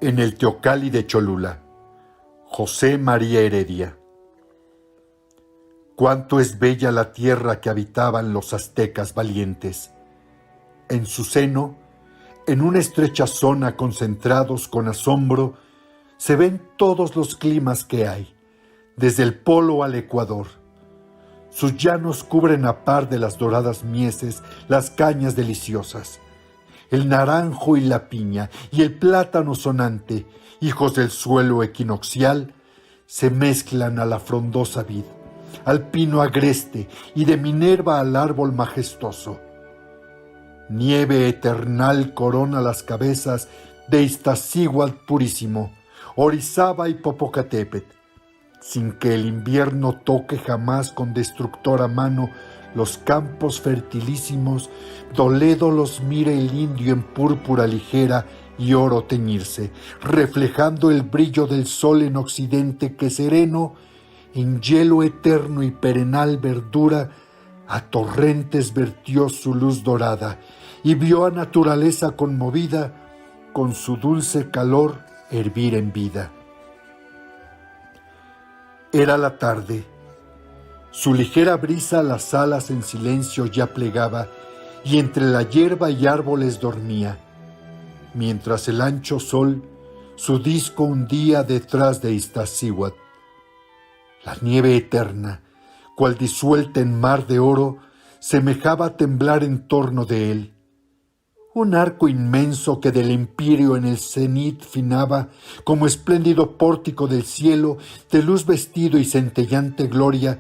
En el Teocalli de Cholula, José María Heredia. Cuánto es bella la tierra que habitaban los aztecas valientes. En su seno, en una estrecha zona concentrados con asombro, se ven todos los climas que hay, desde el polo al Ecuador. Sus llanos cubren a par de las doradas mieses las cañas deliciosas. El naranjo y la piña y el plátano sonante, hijos del suelo equinoccial, se mezclan a la frondosa vid, al pino agreste y de Minerva al árbol majestuoso. Nieve eternal corona las cabezas de Iztaccíhuatl purísimo, Orizaba y Popocatépetl, sin que el invierno toque jamás con destructora mano los campos fertilísimos. Toledo los mire el indio en púrpura ligera y oro teñirse, reflejando el brillo del sol en occidente que sereno, en hielo eterno y perenal verdura, a torrentes vertió su luz dorada, y vio a naturaleza conmovida, con su dulce calor hervir en vida. Era la tarde. Su ligera brisa las alas en silencio ya plegaba, y entre la hierba y árboles dormía, mientras el ancho sol su disco hundía detrás de Iztaccíhuatl. La nieve eterna, cual disuelta en mar de oro, semejaba temblar en torno de él. Un arco inmenso que del empirio en el cenit finaba, como espléndido pórtico del cielo, de luz vestido y centellante gloria,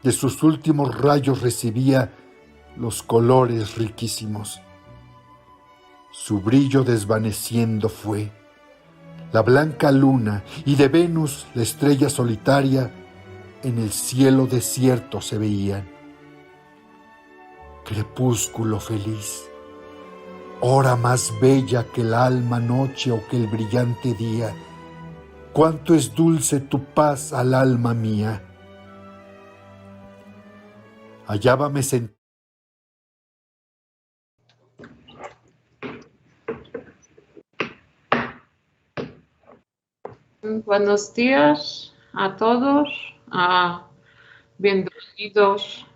de sus últimos rayos recibía los colores riquísimos. Su brillo desvaneciendo fue. La blanca luna y de Venus la estrella solitaria en el cielo desierto se veían. Crepúsculo feliz, hora más bella que el alma noche o que el brillante día, cuánto es dulce tu paz al alma mía. Hallábame sentado. Buenos días a todos, bienvenidos.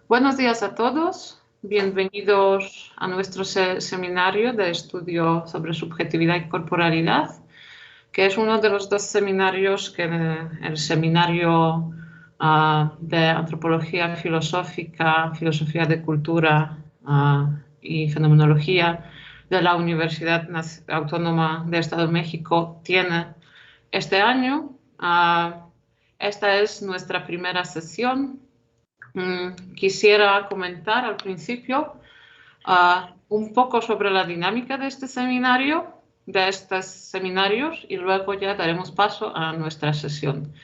Buenos días a todos, bienvenidos a nuestro seminario de estudio sobre subjetividad y corporalidad, que es uno de los dos seminarios que el seminario de antropología filosófica, filosofía de cultura y fenomenología de la Universidad Autónoma del Estado de México tiene este año. Esta es nuestra primera sesión. Quisiera comentar al principio un poco sobre la dinámica de este seminario, de estos seminarios, y luego ya daremos paso a nuestra sesión.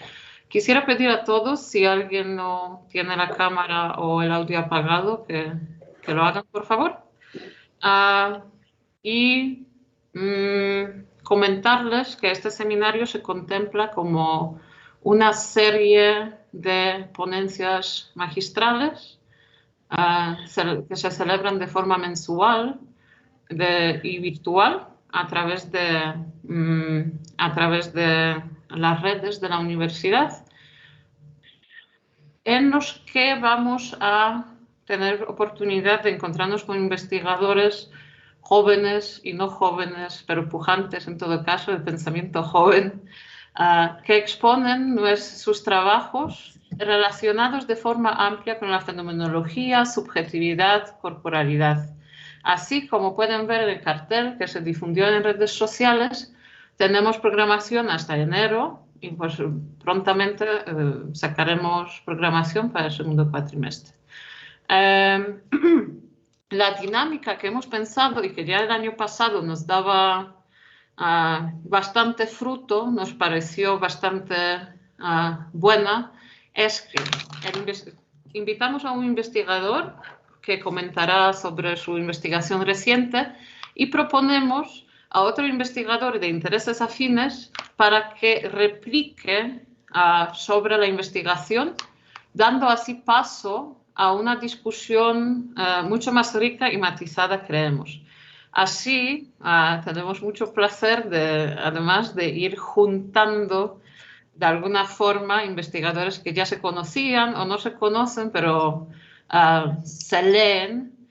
Quisiera pedir a todos, si alguien no tiene la cámara o el audio apagado, que lo hagan, por favor. Y comentarles que este seminario se contempla como una serie de ponencias magistrales que se celebran de forma mensual y virtual a través de las redes de la universidad, en los que vamos a tener oportunidad de encontrarnos con investigadores jóvenes y no jóvenes, pero pujantes en todo caso, de pensamiento joven, que exponen sus trabajos relacionados de forma amplia con la fenomenología, subjetividad, corporalidad. Así como pueden ver en el cartel que se difundió en redes sociales, tenemos programación hasta enero y pues prontamente sacaremos programación para el segundo cuatrimestre. La dinámica que hemos pensado y que ya el año pasado nos daba bastante fruto, nos pareció bastante buena, es que invitamos a un investigador que comentará sobre su investigación reciente y proponemos a otro investigador de intereses afines para que replique sobre la investigación, dando así paso a una discusión mucho más rica y matizada, creemos. Así, tenemos mucho placer además de ir juntando de alguna forma investigadores que ya se conocían o no se conocen, pero se leen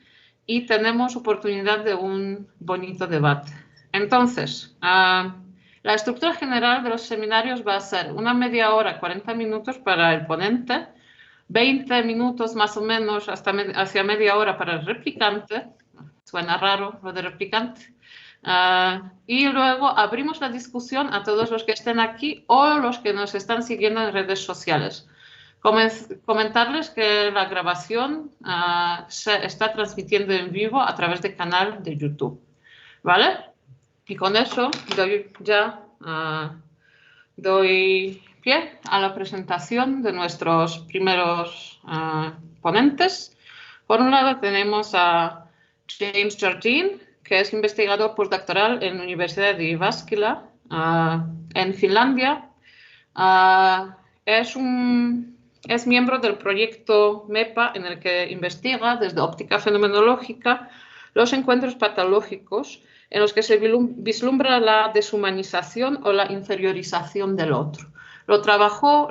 y tenemos oportunidad de un bonito debate. Entonces, la estructura general de los seminarios va a ser una media hora, 40 minutos para el ponente, 20 minutos más o menos hacia media hora para el replicante. Suena raro lo de replicante. Y luego abrimos la discusión a todos los que estén aquí o los que nos están siguiendo en redes sociales. Comentarles que la grabación se está transmitiendo en vivo a través del canal de YouTube. ¿Vale? Y con eso doy pie a la presentación de nuestros primeros ponentes. Por un lado tenemos a James Jardine, que es investigador postdoctoral en la Universidad de Jyväskylä, en Finlandia. Es miembro del proyecto MEPA, en el que investiga desde óptica fenomenológica los encuentros patológicos en los que se vislumbra la deshumanización o la inferiorización del otro. Lo trabaja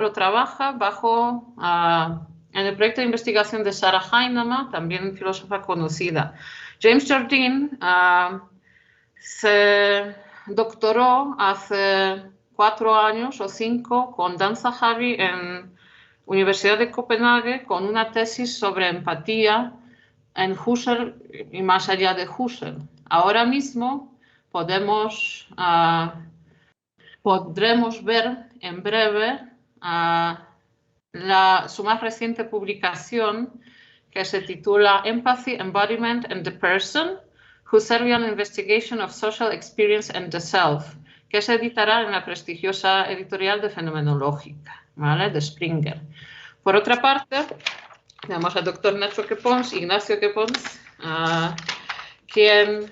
en el proyecto de investigación de Sara Heinemann, también filósofa conocida. James Jardine se doctoró hace 4 años o 5 con Dan Zahavi en Universidad de Copenhague con una tesis sobre empatía en Husserl y más allá de Husserl. Ahora mismo podremos ver en breve su más reciente publicación, que se titula Empathy, Embodiment and the Person, Husserlian Investigation of Social Experience and the Self, que se editará en la prestigiosa editorial de Fenomenológica, ¿vale? De Springer. Por otra parte, tenemos al doctor Ignacio Quepons, quien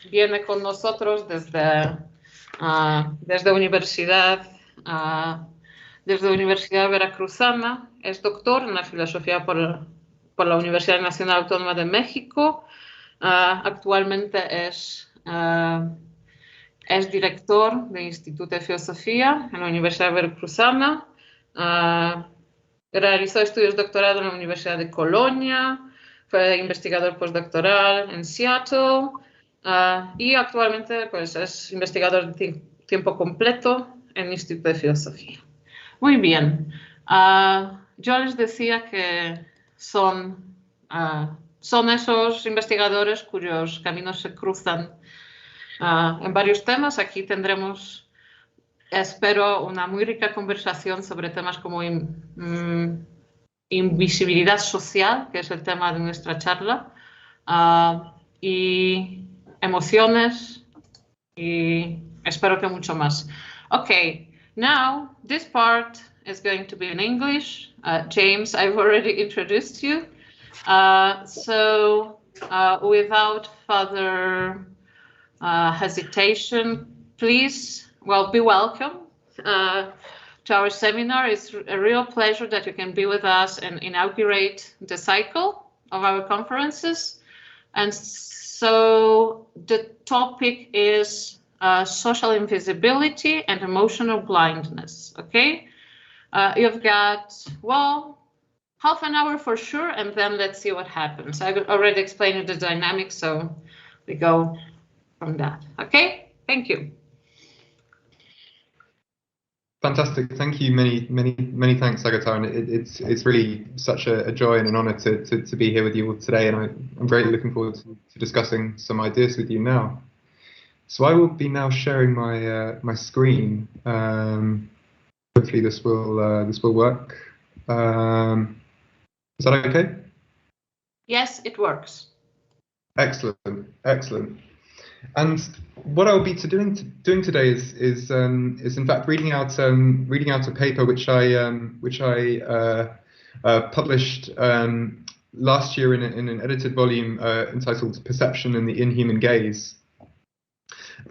viene con nosotros desde Universidad Veracruzana. Es doctor en la filosofía por la Universidad Nacional Autónoma de México. Actualmente es director del Instituto de Filosofía en la Universidad Veracruzana. Realizó estudios de doctorado en la Universidad de Colonia, fue investigador postdoctoral en Seattle y actualmente pues, es investigador de tiempo completo en el Instituto de Filosofía. Muy bien, yo les decía que son esos investigadores cuyos caminos se cruzan en varios temas. Aquí tendremos, espero, una muy rica conversación sobre temas como invisibilidad social, que es el tema de nuestra charla, y emociones, y espero que mucho más. Okay, now this part is going to be in English. James, I've already introduced you. So without further hesitation, please, be welcome to our seminar. It's a real pleasure that you can be with us and inaugurate the cycle of our conferences. And so the topic is social invisibility and emotional blindness, okay? You've got, half an hour for sure, and then let's see what happens. I already explained the dynamics, so we go from that. Okay, thank you. Fantastic, thank you. Many thanks, Agatha. And it's really such a joy and an honor to be here with you all today, and I'm greatly looking forward to discussing some ideas with you now. So I will be now sharing my screen. Hopefully this will work. Is that okay? Yes, it works. Excellent. And what I'll be doing today is in fact reading out a paper which I published last year in an edited volume entitled "Perception and the Inhuman Gaze."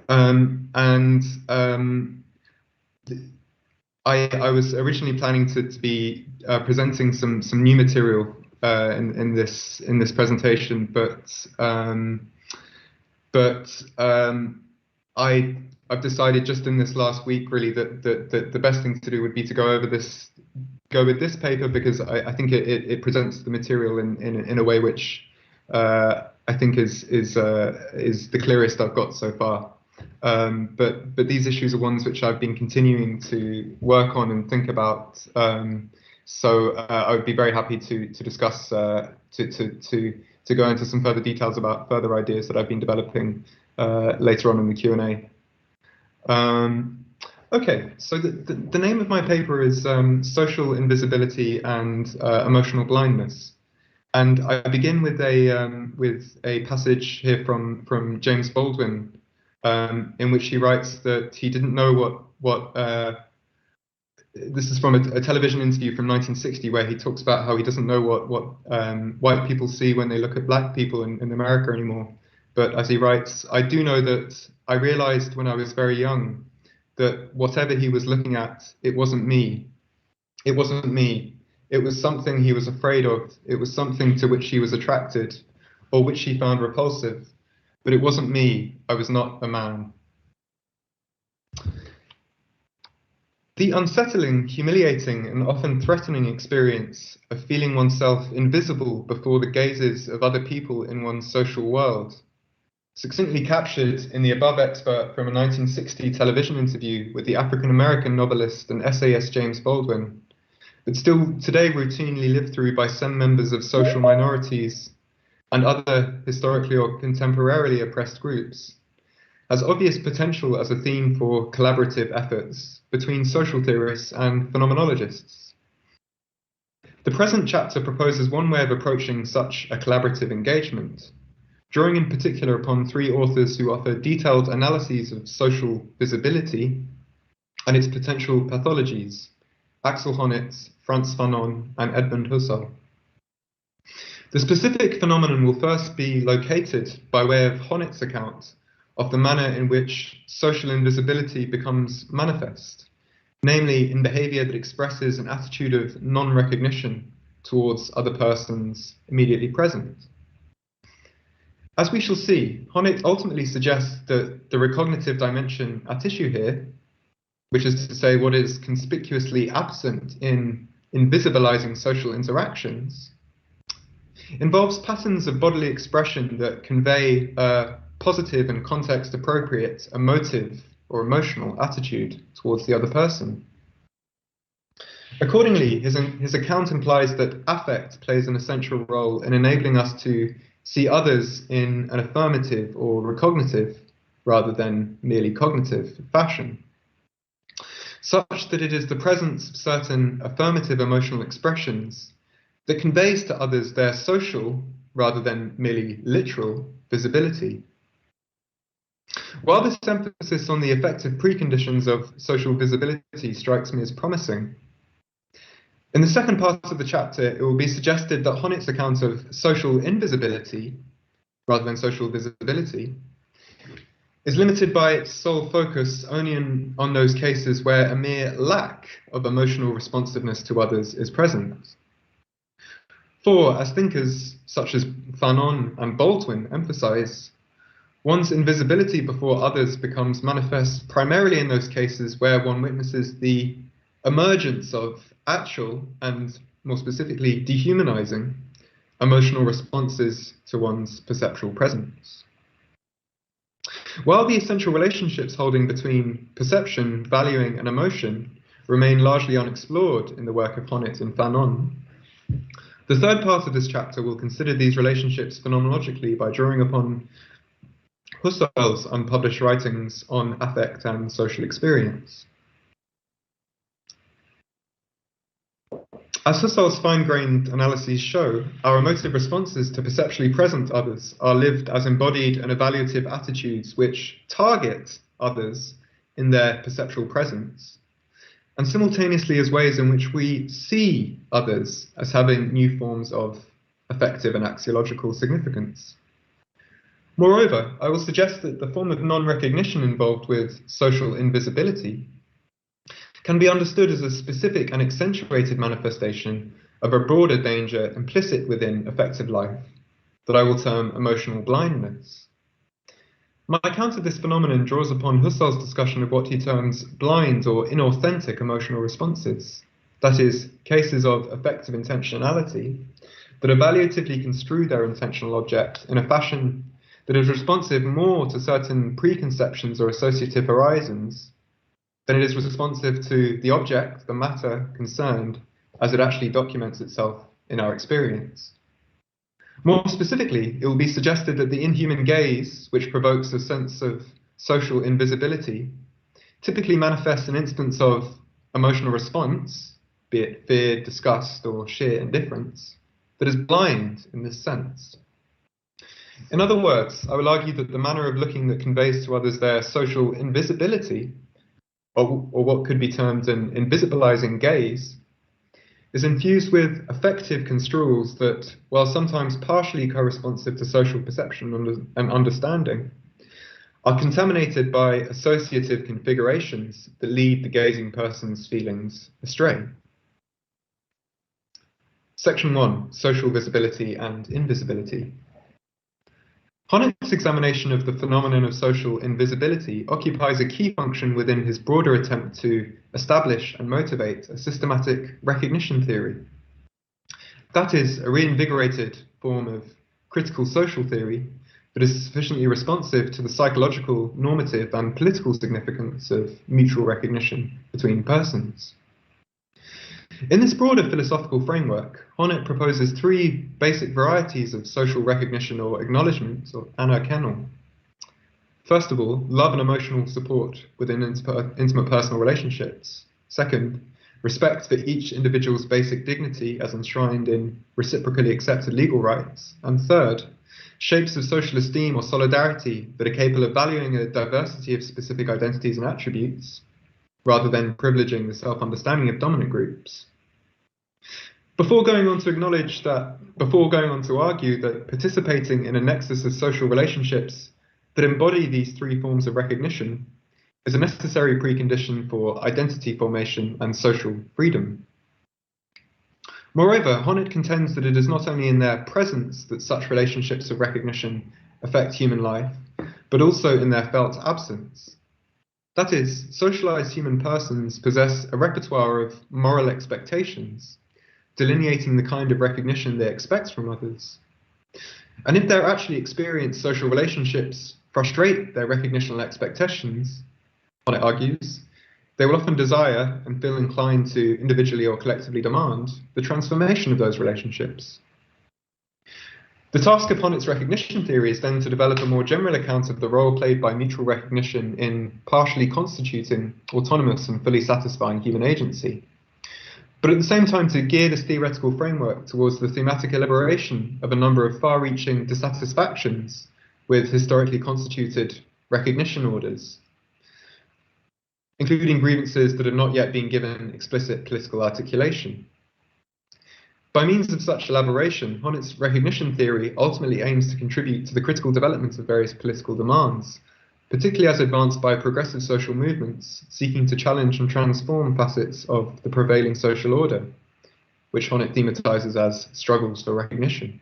I was originally planning to be presenting some new material in this presentation, but But I've decided just in this last week, really, that the best thing to do would be to go with this paper, because I think it presents the material in a way which I think is the clearest I've got so far. But these issues are ones which I've been continuing to work on and think about. So I would be very happy to discuss to go into some further details about further ideas that I've been developing later on in the Q&A. Okay, so the name of my paper is Social Invisibility and Emotional Blindness. And I begin with a passage here from James Baldwin, in which he writes that he didn't know what this is from a television interview from 1960, where he talks about how he doesn't know what white people see when they look at black people in America anymore. But as he writes, I do know that I realized when I was very young that whatever he was looking at, it wasn't me. It wasn't me. It was something he was afraid of. It was something to which he was attracted, or which he found repulsive. But it wasn't me. I was not a man. The unsettling, humiliating, and often threatening experience of feeling oneself invisible before the gazes of other people in one's social world, succinctly captured in the above excerpt from a 1960 television interview with the African-American novelist and essayist James Baldwin, but still today routinely lived through by some members of social minorities and other historically or contemporarily oppressed groups, has obvious potential as a theme for collaborative efforts between social theorists and phenomenologists. The present chapter proposes one way of approaching such a collaborative engagement, drawing in particular upon three authors who offer detailed analyses of social visibility and its potential pathologies: Axel Honneth, Frantz Fanon, and Edmund Husserl. The specific phenomenon will first be located by way of Honneth's account of the manner in which social invisibility becomes manifest, namely in behavior that expresses an attitude of non-recognition towards other persons immediately present. As we shall see, Honneth ultimately suggests that the recognitive dimension at issue here, which is to say what is conspicuously absent in invisibilizing social interactions, involves patterns of bodily expression that convey a positive and context-appropriate emotive or emotional attitude towards the other person. Accordingly, his account implies that affect plays an essential role in enabling us to see others in an affirmative or recognitive, rather than merely cognitive, fashion, such that it is the presence of certain affirmative emotional expressions that conveys to others their social, rather than merely literal, visibility. While this emphasis on the effective preconditions of social visibility strikes me as promising, in the second part of the chapter, it will be suggested that Honneth's account of social invisibility, rather than social visibility, is limited by its sole focus only on those cases where a mere lack of emotional responsiveness to others is present. For, as thinkers such as Fanon and Baldwin emphasize, one's invisibility before others becomes manifest primarily in those cases where one witnesses the emergence of actual and, more specifically, dehumanizing emotional responses to one's perceptual presence. While the essential relationships holding between perception, valuing, and emotion remain largely unexplored in the work of Honneth and Fanon, the third part of this chapter will consider these relationships phenomenologically by drawing upon Husserl's unpublished writings on affect and social experience. As Husserl's fine-grained analyses show, our emotive responses to perceptually present others are lived as embodied and evaluative attitudes which target others in their perceptual presence, and simultaneously as ways in which we see others as having new forms of affective and axiological significance. Moreover, I will suggest that the form of non-recognition involved with social invisibility can be understood as a specific and accentuated manifestation of a broader danger implicit within affective life that I will term emotional blindness. My account of this phenomenon draws upon Husserl's discussion of what he terms blind or inauthentic emotional responses, that is, cases of affective intentionality that evaluatively construe their intentional object in a fashion that is responsive more to certain preconceptions or associative horizons than it is responsive to the object, the matter concerned, as it actually documents itself in our experience. More specifically, it will be suggested that the inhuman gaze, which provokes a sense of social invisibility, typically manifests an instance of emotional response, be it fear, disgust, or sheer indifference, that is blind in this sense. In other words, I will argue that the manner of looking that conveys to others their social invisibility, or what could be termed an invisibilizing gaze, is infused with affective construals that, while sometimes partially corresponsive to social perception and understanding, are contaminated by associative configurations that lead the gazing person's feelings astray. Section 1, Social Visibility and Invisibility. Honnet's examination of the phenomenon of social invisibility occupies a key function within his broader attempt to establish and motivate a systematic recognition theory. That is, a reinvigorated form of critical social theory that is sufficiently responsive to the psychological, normative, and political significance of mutual recognition between persons. In this broader philosophical framework, Honnet proposes three basic varieties of social recognition or acknowledgement, or anerkennung. First of all, love and emotional support within intimate personal relationships. Second, respect for each individual's basic dignity as enshrined in reciprocally accepted legal rights. And third, shapes of social esteem or solidarity that are capable of valuing a diversity of specific identities and attributes, rather than privileging the self-understanding of dominant groups. Before going on to argue that participating in a nexus of social relationships that embody these three forms of recognition is a necessary precondition for identity formation and social freedom. Moreover, Honnet contends that it is not only in their presence that such relationships of recognition affect human life, but also in their felt absence. That is, socialized human persons possess a repertoire of moral expectations, delineating the kind of recognition they expect from others. And if their actually experienced social relationships frustrate their recognitional expectations, Honnet argues, they will often desire and feel inclined to individually or collectively demand the transformation of those relationships. The task of Honnet's recognition theory is then to develop a more general account of the role played by mutual recognition in partially constituting autonomous and fully satisfying human agency, but at the same time to gear this theoretical framework towards the thematic elaboration of a number of far-reaching dissatisfactions with historically constituted recognition orders, including grievances that have not yet been given explicit political articulation. By means of such elaboration, Honnet's recognition theory ultimately aims to contribute to the critical development of various political demands, particularly as advanced by progressive social movements seeking to challenge and transform facets of the prevailing social order, which Honnet thematizes as struggles for recognition.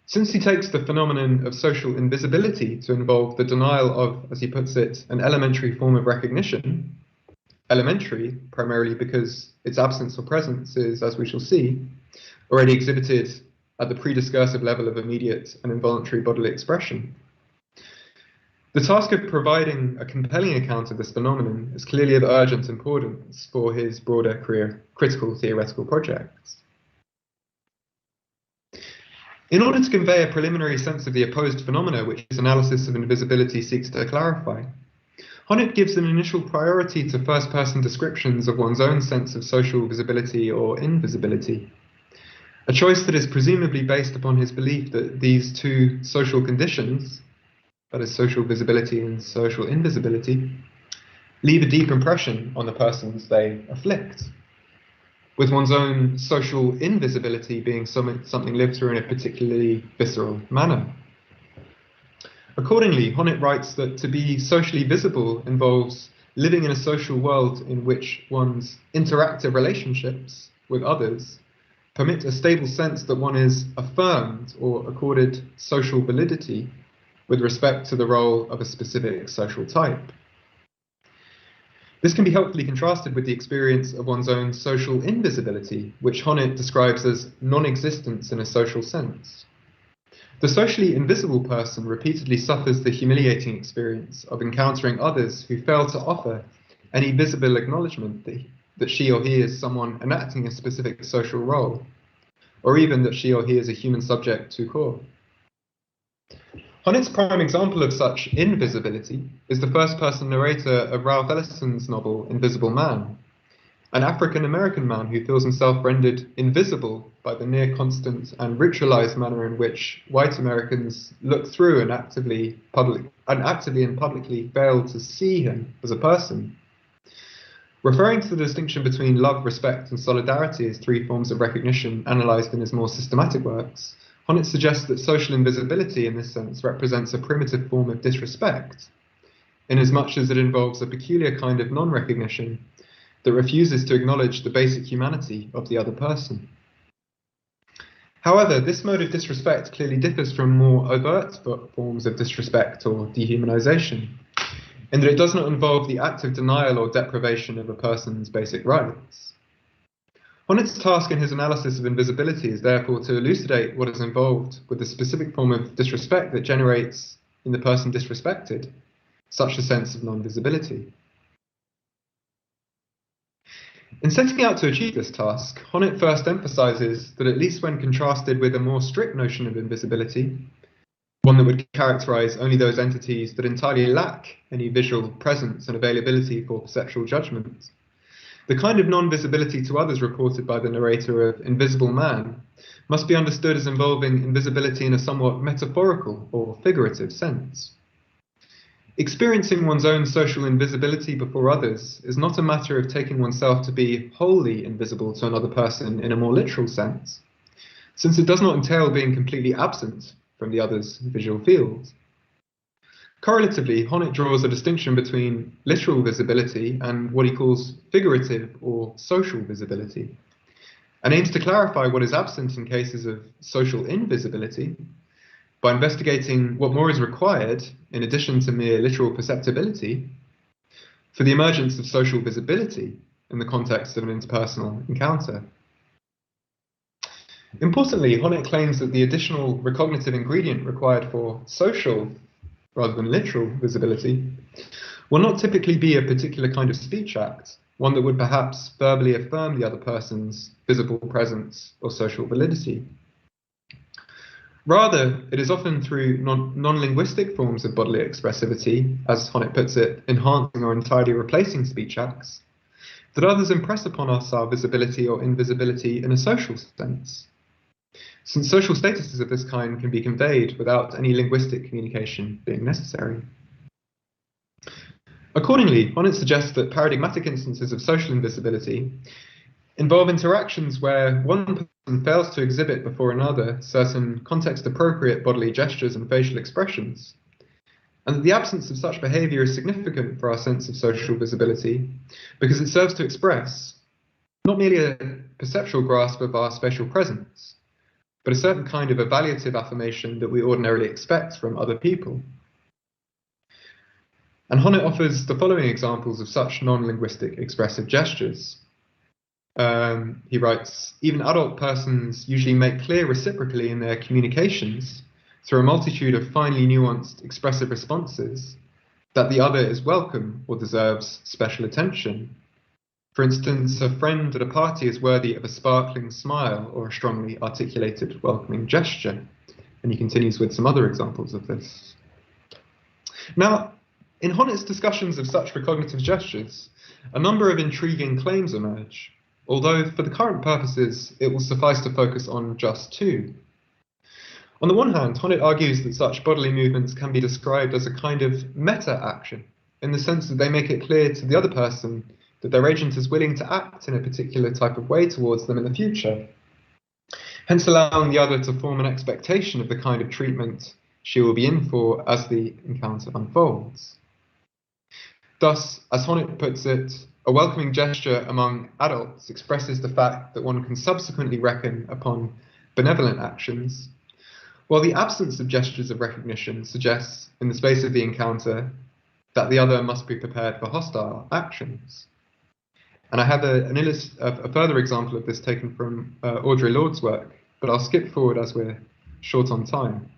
Since he takes the phenomenon of social invisibility to involve the denial of, as he puts it, an elementary form of recognition, elementary primarily because its absence or presence is, as we shall see, already exhibited at the prediscursive level of immediate and involuntary bodily expression. The task of providing a compelling account of this phenomenon is clearly of urgent importance for his broader critical theoretical projects. In order to convey a preliminary sense of the opposed phenomena which his analysis of invisibility seeks to clarify, Honnet gives an initial priority to first-person descriptions of one's own sense of social visibility or invisibility, a choice that is presumably based upon his belief that these two social conditions, that is, social visibility and social invisibility, leave a deep impression on the persons they afflict, with one's own social invisibility being something lived through in a particularly visceral manner. Accordingly, Honnet writes that to be socially visible involves living in a social world in which one's interactive relationships with others permit a stable sense that one is affirmed or accorded social validity with respect to the role of a specific social type. This can be helpfully contrasted with the experience of one's own social invisibility, which Honneth describes as non-existence in a social sense. The socially invisible person repeatedly suffers the humiliating experience of encountering others who fail to offer any visible acknowledgement that she or he is someone enacting a specific social role, or even that she or he is a human subject tout court. Honneth's prime example of such invisibility is the first-person narrator of Ralph Ellison's novel Invisible Man, an African-American man who feels himself rendered invisible by the near-constant and ritualized manner in which white Americans look through and actively and publicly fail to see him as a person. Referring to the distinction between love, respect, and solidarity as three forms of recognition analyzed in his more systematic works, Honneth suggests that social invisibility in this sense represents a primitive form of disrespect, inasmuch as it involves a peculiar kind of non-recognition that refuses to acknowledge the basic humanity of the other person. However, this mode of disrespect clearly differs from more overt forms of disrespect or dehumanization, in that it does not involve the active denial or deprivation of a person's basic rights. Honneth's task in his analysis of invisibility is therefore to elucidate what is involved with the specific form of disrespect that generates, in the person disrespected, such a sense of non-visibility. In setting out to achieve this task, Honneth first emphasizes that at least when contrasted with a more strict notion of invisibility, one that would characterize only those entities that entirely lack any visual presence and availability for perceptual judgment, the kind of non-visibility to others reported by the narrator of Invisible Man must be understood as involving invisibility in a somewhat metaphorical or figurative sense. Experiencing one's own social invisibility before others is not a matter of taking oneself to be wholly invisible to another person in a more literal sense, since it does not entail being completely absent from the other's visual field. Correlatively, Honneth draws a distinction between literal visibility and what he calls figurative or social visibility, and aims to clarify what is absent in cases of social invisibility by investigating what more is required, in addition to mere literal perceptibility, for the emergence of social visibility in the context of an interpersonal encounter. Importantly, Honneth claims that the additional recognitive ingredient required for social rather than literal visibility will not typically be a particular kind of speech act, one that would perhaps verbally affirm the other person's visible presence or social validity. Rather, it is often through non-linguistic forms of bodily expressivity, as Honneth puts it, enhancing or entirely replacing speech acts, that others impress upon us our visibility or invisibility in a social sense, since social statuses of this kind can be conveyed without any linguistic communication being necessary. Accordingly, Honneth suggests that paradigmatic instances of social invisibility involve interactions where one person fails to exhibit before another certain context-appropriate bodily gestures and facial expressions, and that the absence of such behavior is significant for our sense of social visibility because it serves to express not merely a perceptual grasp of our spatial presence, but a certain kind of evaluative affirmation that we ordinarily expect from other people. And Honneth offers the following examples of such non-linguistic expressive gestures. He writes, even adult persons usually make clear reciprocally in their communications, through a multitude of finely nuanced expressive responses, that the other is welcome or deserves special attention. For instance, a friend at a party is worthy of a sparkling smile or a strongly articulated welcoming gesture. And he continues with some other examples of this. Now, in Honneth's discussions of such recognitive gestures, a number of intriguing claims emerge, although for the current purposes, it will suffice to focus on just two. On the one hand, Honneth argues that such bodily movements can be described as a kind of meta-action, in the sense that they make it clear to the other person that their agent is willing to act in a particular type of way towards them in the future, hence allowing the other to form an expectation of the kind of treatment she will be in for as the encounter unfolds. Thus, as Honneth puts it, a welcoming gesture among adults expresses the fact that one can subsequently reckon upon benevolent actions, while the absence of gestures of recognition suggests, in the space of the encounter, that the other must be prepared for hostile actions. And I have a further example of this taken from Audre Lorde's work, but I'll skip forward as we're short on time.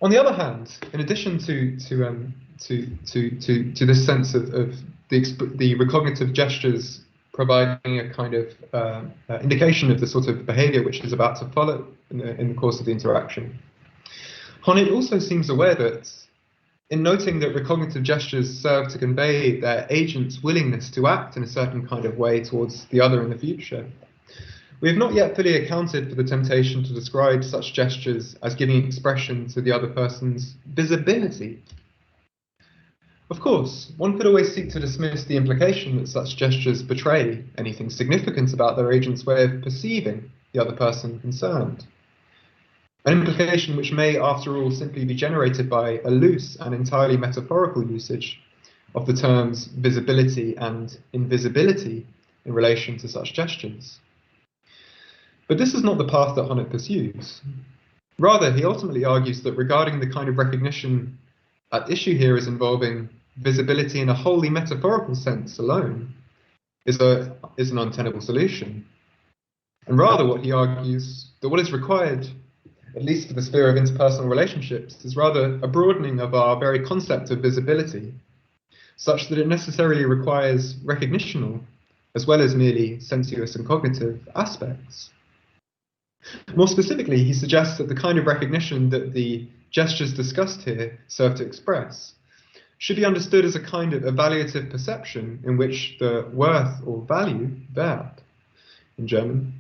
On the other hand, in addition to this sense of the recognitive gestures providing a kind of indication of the sort of behaviour which is about to follow in the course of the interaction, Honneth also seems aware that, in noting that recognitive gestures serve to convey their agent's willingness to act in a certain kind of way towards the other in the future, we have not yet fully accounted for the temptation to describe such gestures as giving expression to the other person's visibility. Of course, one could always seek to dismiss the implication that such gestures betray anything significant about their agent's way of perceiving the other person concerned. An implication which may, after all, simply be generated by a loose and entirely metaphorical usage of the terms visibility and invisibility in relation to such gestures. But this is not the path that Honneth pursues. Rather, he ultimately argues that regarding the kind of recognition at issue here as involving visibility in a wholly metaphorical sense alone is an untenable solution. And rather, what he argues that what is required, at least for the sphere of interpersonal relationships, is rather a broadening of our very concept of visibility, such that it necessarily requires recognitional as well as merely sensuous and cognitive aspects. More specifically, he suggests that the kind of recognition that the gestures discussed here serve to express should be understood as a kind of evaluative perception in which the worth or value, Wert in German,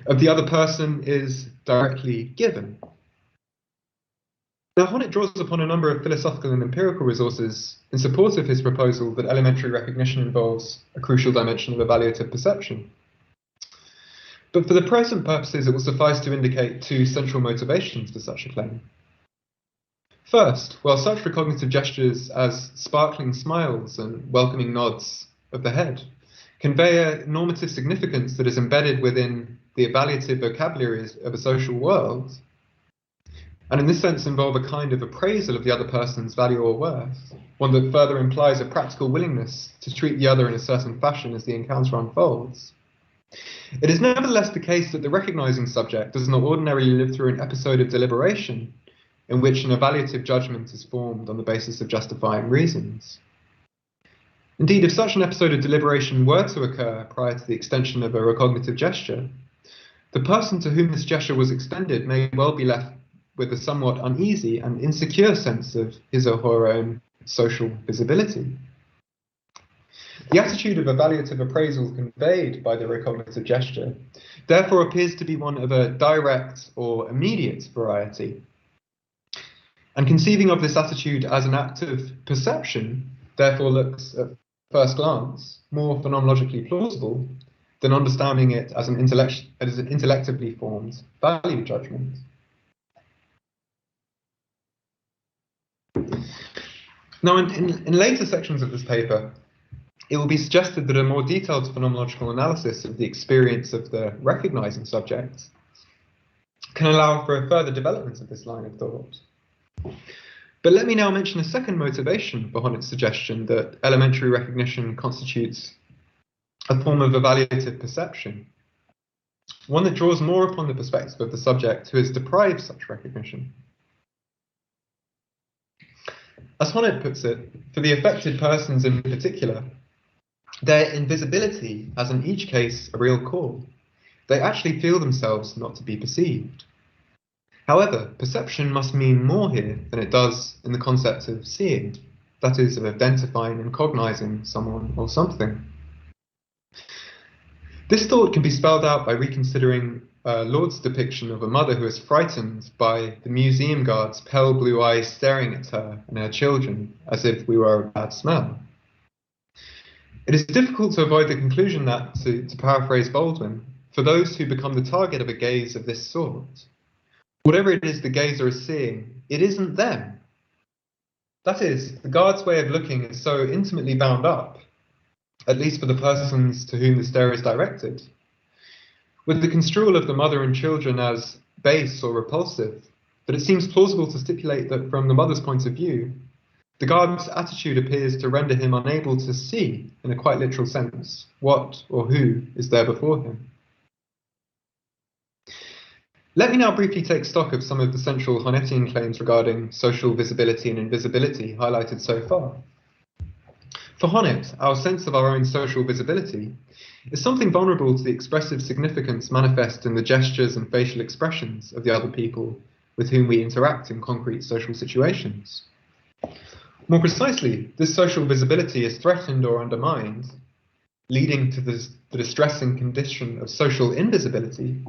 of the other person is directly given. Now, Honneth draws upon a number of philosophical and empirical resources in support of his proposal that elementary recognition involves a crucial dimension of evaluative perception. But for the present purposes, it will suffice to indicate two central motivations for such a claim. First, while such recognitive gestures as sparkling smiles and welcoming nods of the head convey a normative significance that is embedded within the evaluative vocabularies of a social world, and in this sense involve a kind of appraisal of the other person's value or worth, one that further implies a practical willingness to treat the other in a certain fashion as the encounter unfolds, it is nevertheless the case that the recognizing subject does not ordinarily live through an episode of deliberation in which an evaluative judgment is formed on the basis of justifying reasons. Indeed, if such an episode of deliberation were to occur prior to the extension of a recognitive gesture, the person to whom this gesture was extended may well be left with a somewhat uneasy and insecure sense of his or her own social visibility. The attitude of evaluative appraisal conveyed by the recognitive gesture therefore appears to be one of a direct or immediate variety. And conceiving of this attitude as an act of perception therefore looks, at first glance, more phenomenologically plausible than understanding it as an intellectually formed value judgment. Now, in later sections of this paper, it will be suggested that a more detailed phenomenological analysis of the experience of the recognizing subject can allow for a further development of this line of thought. But let me now mention a second motivation for Honneth's suggestion that elementary recognition constitutes a form of evaluative perception, one that draws more upon the perspective of the subject who is deprived such recognition. As Honneth puts it, for the affected persons in particular, their invisibility has in each case a real call. They actually feel themselves not to be perceived. However, perception must mean more here than it does in the concept of seeing, that is, of identifying and cognizing someone or something. This thought can be spelled out by reconsidering Lorde's depiction of a mother who is frightened by the museum guard's pale blue eyes staring at her and her children as if we were a bad smell. It is difficult to avoid the conclusion that, to paraphrase Baldwin, for those who become the target of a gaze of this sort, whatever it is the gazer is seeing, it isn't them. That is, the guard's way of looking is so intimately bound up, at least for the persons to whom the stare is directed, with the construal of the mother and children as base or repulsive, but it seems plausible to stipulate that from the mother's point of view, the guard's attitude appears to render him unable to see, in a quite literal sense, what or who is there before him. Let me now briefly take stock of some of the central Honetian claims regarding social visibility and invisibility highlighted so far. For Honnet, our sense of our own social visibility is something vulnerable to the expressive significance manifest in the gestures and facial expressions of the other people with whom we interact in concrete social situations. More precisely, this social visibility is threatened or undermined, leading to the distressing condition of social invisibility,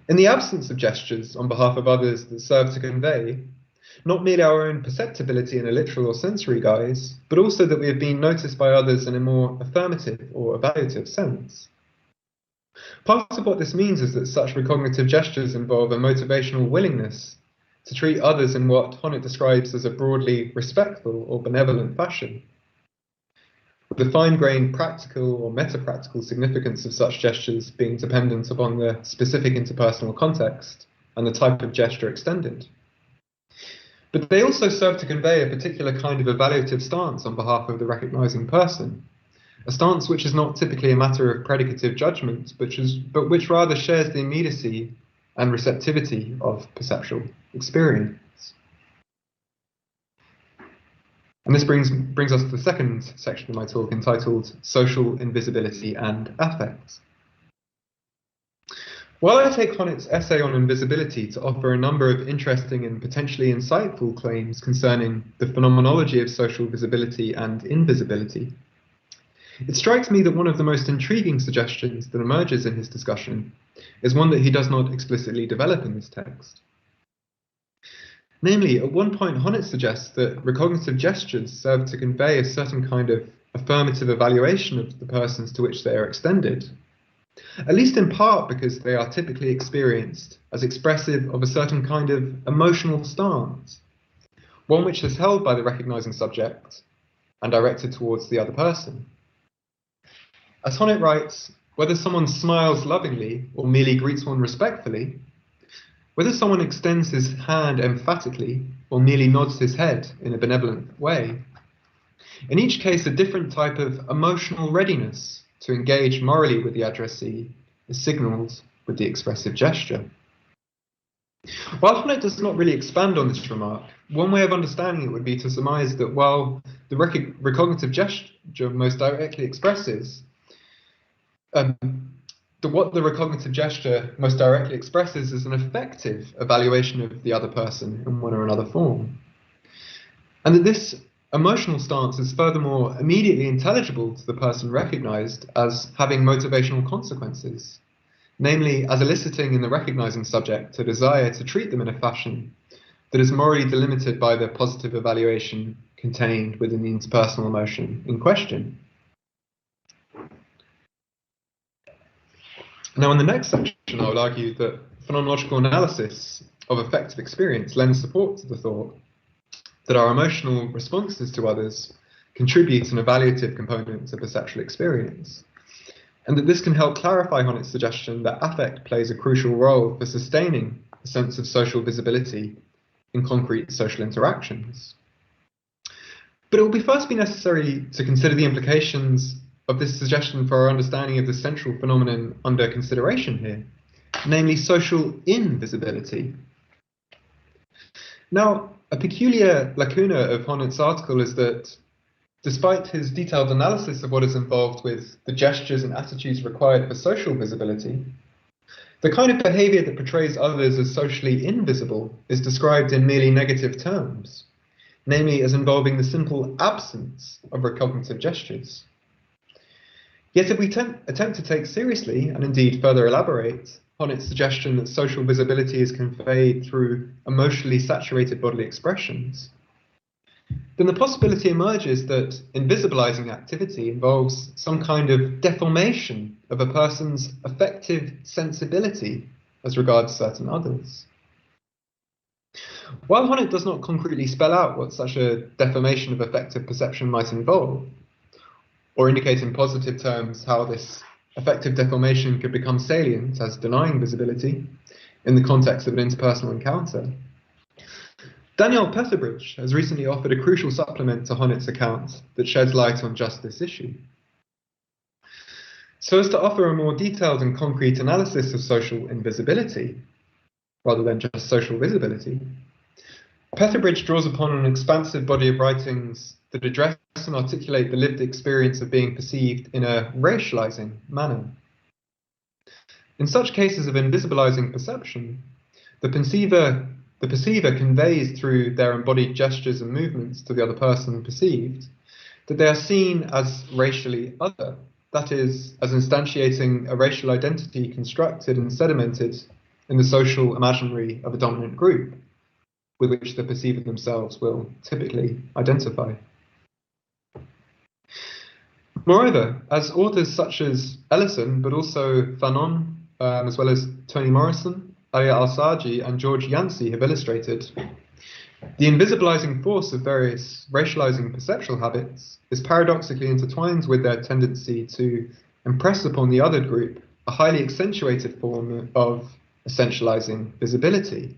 in the absence of gestures on behalf of others that serve to convey not merely our own perceptibility in a literal or sensory guise, but also that we have been noticed by others in a more affirmative or evaluative sense. Part of what this means is that such recognitive gestures involve a motivational willingness to treat others in what Honnet describes as a broadly respectful or benevolent fashion. The fine-grained practical or meta-practical significance of such gestures being dependent upon the specific interpersonal context and the type of gesture extended. But they also serve to convey a particular kind of evaluative stance on behalf of the recognizing person, a stance which is not typically a matter of predicative judgment, but which rather shares the immediacy and receptivity of perceptual experience. And this brings us to the second section of my talk, entitled Social Invisibility and Affect. While I take Honnet's essay on invisibility to offer a number of interesting and potentially insightful claims concerning the phenomenology of social visibility and invisibility, it strikes me that one of the most intriguing suggestions that emerges in his discussion is one that he does not explicitly develop in this text. Namely, at one point, Honnet suggests that recognitive gestures serve to convey a certain kind of affirmative evaluation of the persons to which they are extended, at least in part because they are typically experienced as expressive of a certain kind of emotional stance, one which is held by the recognizing subject and directed towards the other person. As Honnet writes, whether someone smiles lovingly or merely greets one respectfully, whether someone extends his hand emphatically or merely nods his head in a benevolent way, in each case a different type of emotional readiness to engage morally with the addressee is signalled with the expressive gesture. While Honnet does not really expand on this remark, one way of understanding it would be to surmise that while the recognitive gesture most directly expresses what the recognitive gesture most directly expresses is an effective evaluation of the other person in one or another form. And that this emotional stance is furthermore immediately intelligible to the person recognized as having motivational consequences, namely as eliciting in the recognizing subject a desire to treat them in a fashion that is morally delimited by the positive evaluation contained within the interpersonal emotion in question. Now, in the next section, I would argue that phenomenological analysis of affective experience lends support to the thought that our emotional responses to others contribute an evaluative component to perceptual experience, and that this can help clarify Honnet's suggestion that affect plays a crucial role for sustaining a sense of social visibility in concrete social interactions. But it will first be necessary to consider the implications of this suggestion for our understanding of the central phenomenon under consideration here, namely social invisibility. Now, a peculiar lacuna of Honnet's article is that, despite his detailed analysis of what is involved with the gestures and attitudes required for social visibility, the kind of behavior that portrays others as socially invisible is described in merely negative terms, namely as involving the simple absence of recognitive gestures. Yet if we attempt to take seriously, and indeed further elaborate, Honnet's suggestion that social visibility is conveyed through emotionally saturated bodily expressions, then the possibility emerges that invisibilizing activity involves some kind of deformation of a person's affective sensibility as regards certain others. While Honnet does not concretely spell out what such a deformation of affective perception might involve, or indicate in positive terms how this affective deformation could become salient as denying visibility in the context of an interpersonal encounter. Danielle Petherbridge has recently offered a crucial supplement to Honnett's account that sheds light on just this issue. So as to offer a more detailed and concrete analysis of social invisibility, rather than just social visibility, Petherbridge draws upon an expansive body of writings that address and articulate the lived experience of being perceived in a racializing manner. In such cases of invisibilizing perception, the perceiver conveys through their embodied gestures and movements to the other person perceived that they are seen as racially other, that is, as instantiating a racial identity constructed and sedimented in the social imaginary of a dominant group, with which the perceiver themselves will typically identify. Moreover, as authors such as Ellison, but also Fanon, as well as Toni Morrison, Alia Al-Saji, and George Yancey have illustrated, the invisibilizing force of various racializing perceptual habits is paradoxically intertwined with their tendency to impress upon the other group a highly accentuated form of essentializing visibility,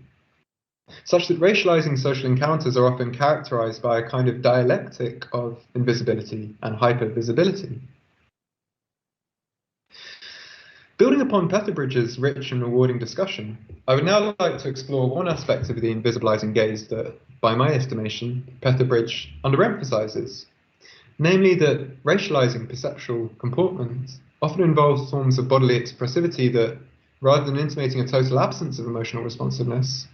such that racializing social encounters are often characterized by a kind of dialectic of invisibility and hypervisibility. Building upon Petherbridge's rich and rewarding discussion, I would now like to explore one aspect of the invisibilizing gaze that, by my estimation, Petherbridge underemphasizes, namely that racializing perceptual comportment often involves forms of bodily expressivity that, rather than intimating a total absence of emotional responsiveness,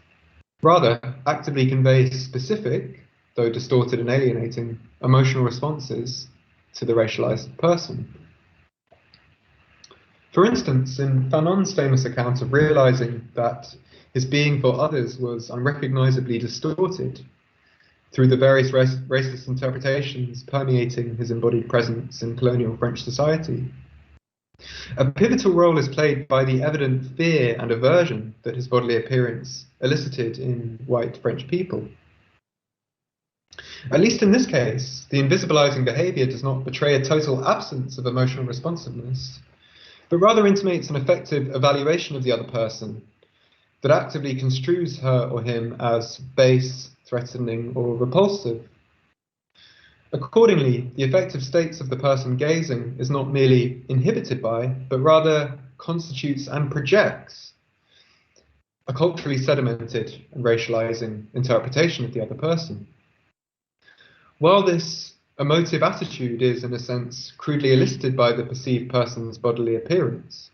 rather actively convey specific, though distorted and alienating, emotional responses to the racialized person. For instance, in Fanon's famous account of realizing that his being for others was unrecognizably distorted through the various racist interpretations permeating his embodied presence in colonial French society, a pivotal role is played by the evident fear and aversion that his bodily appearance elicited in white French people. At least in this case, the invisibilizing behavior does not betray a total absence of emotional responsiveness, but rather intimates an effective evaluation of the other person that actively construes her or him as base, threatening, or repulsive. Accordingly, the affective states of the person gazing is not merely inhibited by, but rather constitutes and projects a culturally sedimented and racializing interpretation of the other person. While this emotive attitude is, in a sense, crudely elicited by the perceived person's bodily appearance,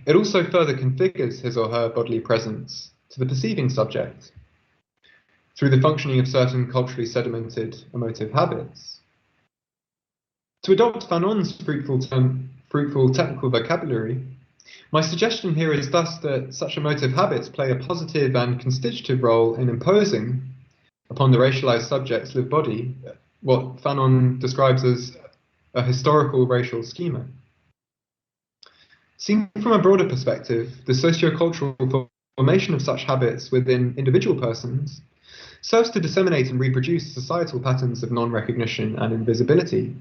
it also further configures his or her bodily presence to the perceiving subject through the functioning of certain culturally sedimented emotive habits. To adopt Fanon's fruitful technical vocabulary, my suggestion here is thus that such emotive habits play a positive and constitutive role in imposing upon the racialized subject's lived body what Fanon describes as a historical racial schema. Seen from a broader perspective, the sociocultural formation of such habits within individual persons serves to disseminate and reproduce societal patterns of non-recognition and invisibility,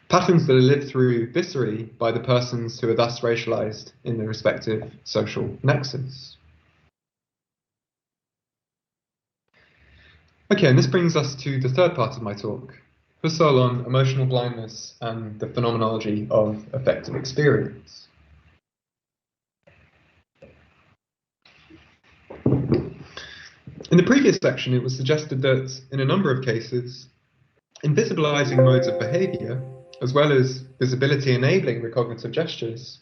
patterns that are lived through viscerally by the persons who are thus racialized in their respective social nexus. Okay, and this brings us to the third part of my talk, Husserl on emotional blindness and the phenomenology of affective experience. In the previous section, it was suggested that in a number of cases, invisibilizing modes of behavior, as well as visibility enabling recognitive gestures,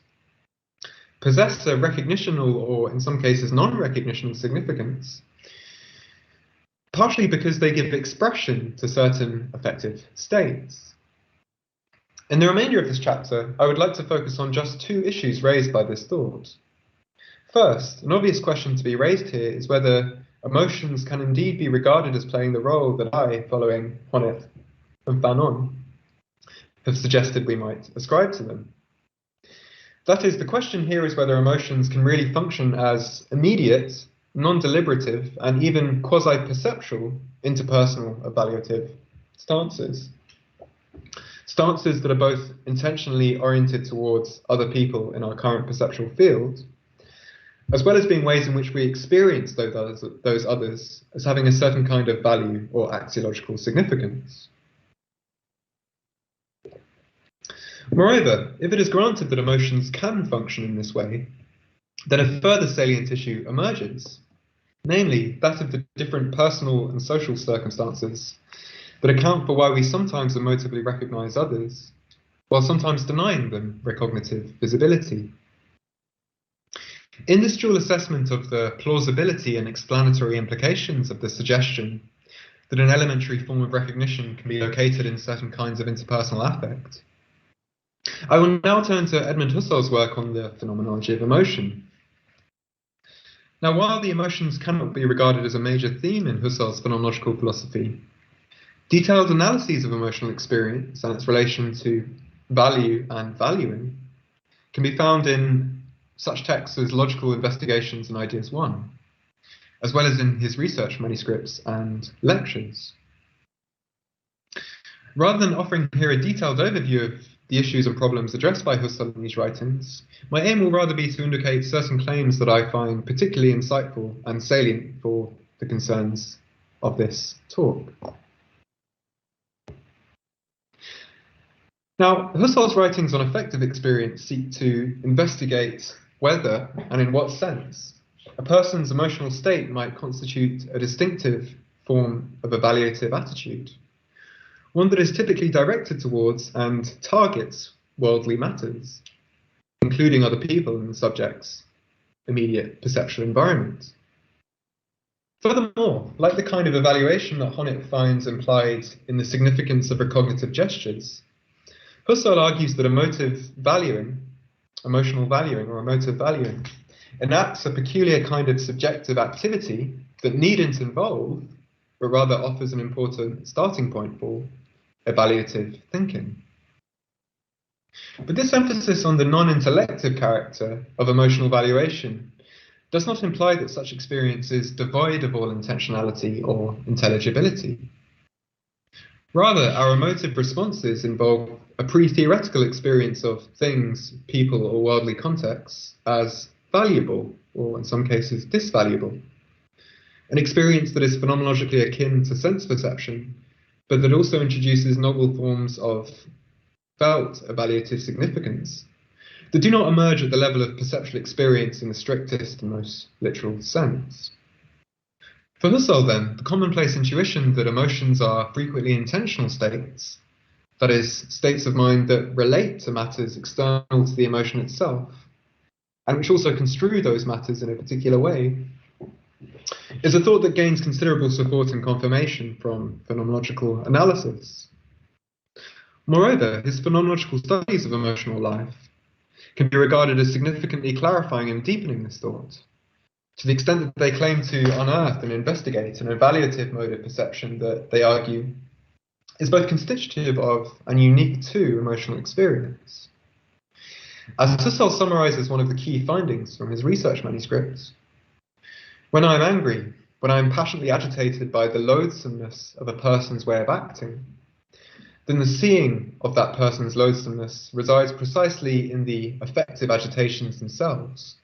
possess a recognitional or, in some cases, non-recognitional significance, partially because they give expression to certain affective states. In the remainder of this chapter, I would like to focus on just two issues raised by this thought. First, an obvious question to be raised here is whether emotions can indeed be regarded as playing the role that I, following Honneth and Fanon, have suggested we might ascribe to them. That is, the question here is whether emotions can really function as immediate, non-deliberative, and even quasi-perceptual interpersonal evaluative stances. stances that are both intentionally oriented towards other people in our current perceptual field, as well as being ways in which we experience those others as having a certain kind of value or axiological significance. Moreover, if it is granted that emotions can function in this way, then a further salient issue emerges, namely that of the different personal and social circumstances that account for why we sometimes emotively recognize others, while sometimes denying them recognitive visibility. In this dual assessment of the plausibility and explanatory implications of the suggestion that an elementary form of recognition can be located in certain kinds of interpersonal affect, I will now turn to Edmund Husserl's work on the phenomenology of emotion. Now, while the emotions cannot be regarded as a major theme in Husserl's phenomenological philosophy, detailed analyses of emotional experience and its relation to value and valuing can be found in such texts as Logical Investigations and Ideas 1, as well as in his research manuscripts and lectures. Rather than offering here a detailed overview of the issues and problems addressed by Husserl in these writings, my aim will rather be to indicate certain claims that I find particularly insightful and salient for the concerns of this talk. Now, Husserl's writings on affective experience seek to investigate whether, and in what sense, a person's emotional state might constitute a distinctive form of evaluative attitude, one that is typically directed towards and targets worldly matters, including other people and the subject's immediate perceptual environment. Furthermore, like the kind of evaluation that Honneth finds implied in the significance of recognitive gestures, Husserl argues that emotional valuing or emotive valuing enacts a peculiar kind of subjective activity that needn't involve, but rather offers an important starting point for evaluative thinking. But this emphasis on the non-intellective character of emotional valuation does not imply that such experience is devoid of all intentionality or intelligibility. Rather, our emotive responses involve a pre-theoretical experience of things, people, or worldly contexts as valuable, or in some cases disvaluable. An experience that is phenomenologically akin to sense perception, but that also introduces novel forms of felt evaluative significance that do not emerge at the level of perceptual experience in the strictest and most literal sense. For Husserl, then, the commonplace intuition that emotions are frequently intentional states, that is, states of mind that relate to matters external to the emotion itself, and which also construe those matters in a particular way, is a thought that gains considerable support and confirmation from phenomenological analysis. Moreover, his phenomenological studies of emotional life can be regarded as significantly clarifying and deepening this thought, to the extent that they claim to unearth and investigate an evaluative mode of perception that, they argue, is both constitutive of and unique to emotional experience. As Husserl summarizes one of the key findings from his research manuscripts, when I am angry, when I am passionately agitated by the loathsomeness of a person's way of acting, then the seeing of that person's loathsomeness resides precisely in the affective agitations themselves,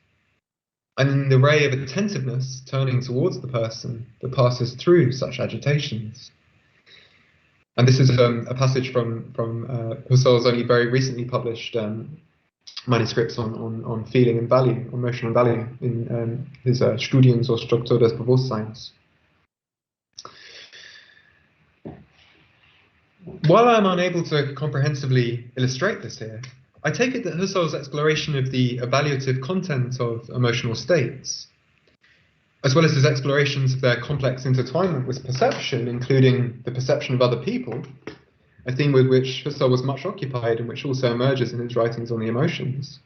and in the ray of attentiveness turning towards the person that passes through such agitations. And this is a passage from Husserl's only very recently published manuscripts on feeling and value, emotional value, in his Studien zur Struktur des Bewusstseins. While I'm unable to comprehensively illustrate this here, I take it that Husserl's exploration of the evaluative content of emotional states, as well as his explorations of their complex intertwinement with perception, including the perception of other people, a theme with which Husserl was much occupied and which also emerges in his writings on the emotions,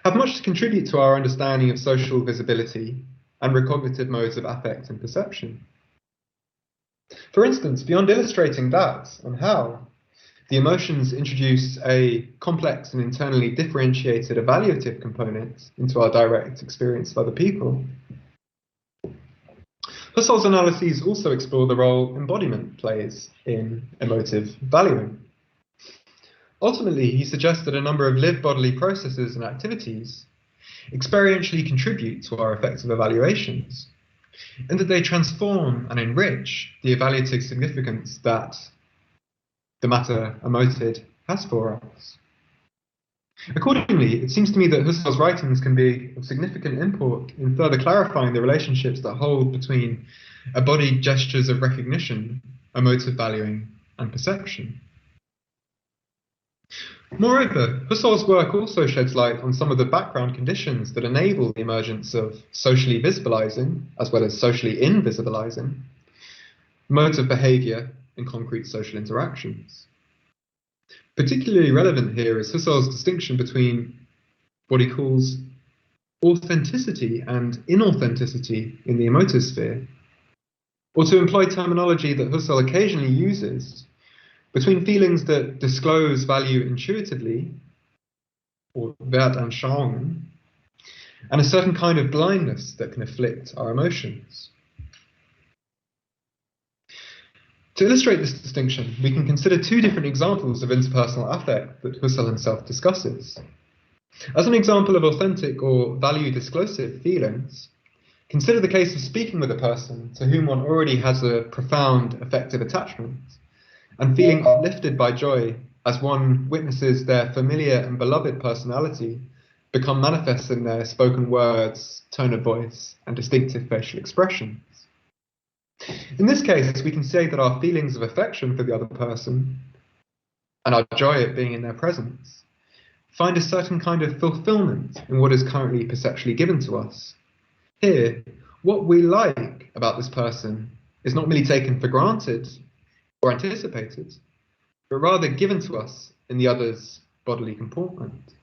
have much to contribute to our understanding of social visibility and recognitive modes of affect and perception. For instance, beyond illustrating that and how the emotions introduce a complex and internally differentiated evaluative component into our direct experience of other people, Husserl's analyses also explore the role embodiment plays in emotive valuing. Ultimately, he suggests that a number of lived bodily processes and activities experientially contribute to our effective evaluations, and that they transform and enrich the evaluative significance that the matter emoted has for us. Accordingly, it seems to me that Husserl's writings can be of significant import in further clarifying the relationships that hold between embodied gestures of recognition, emotive valuing, and perception. Moreover, Husserl's work also sheds light on some of the background conditions that enable the emergence of socially visibilizing, as well as socially invisibilizing, modes of behavior in concrete social interactions. Particularly relevant here is Husserl's distinction between what he calls authenticity and inauthenticity in the emotive sphere, or to employ terminology that Husserl occasionally uses, between feelings that disclose value intuitively, or Wertanschauungen, and a certain kind of blindness that can afflict our emotions. To illustrate this distinction, we can consider two different examples of interpersonal affect that Husserl himself discusses. As an example of authentic or value-disclosive feelings, consider the case of speaking with a person to whom one already has a profound affective attachment, and feeling uplifted by joy as one witnesses their familiar and beloved personality become manifest in their spoken words, tone of voice, and distinctive facial expressions. In this case, we can say that our feelings of affection for the other person, and our joy at being in their presence, find a certain kind of fulfillment in what is currently perceptually given to us. Here, what we like about this person is not merely taken for granted or anticipated, but rather given to us in the other's bodily comportment.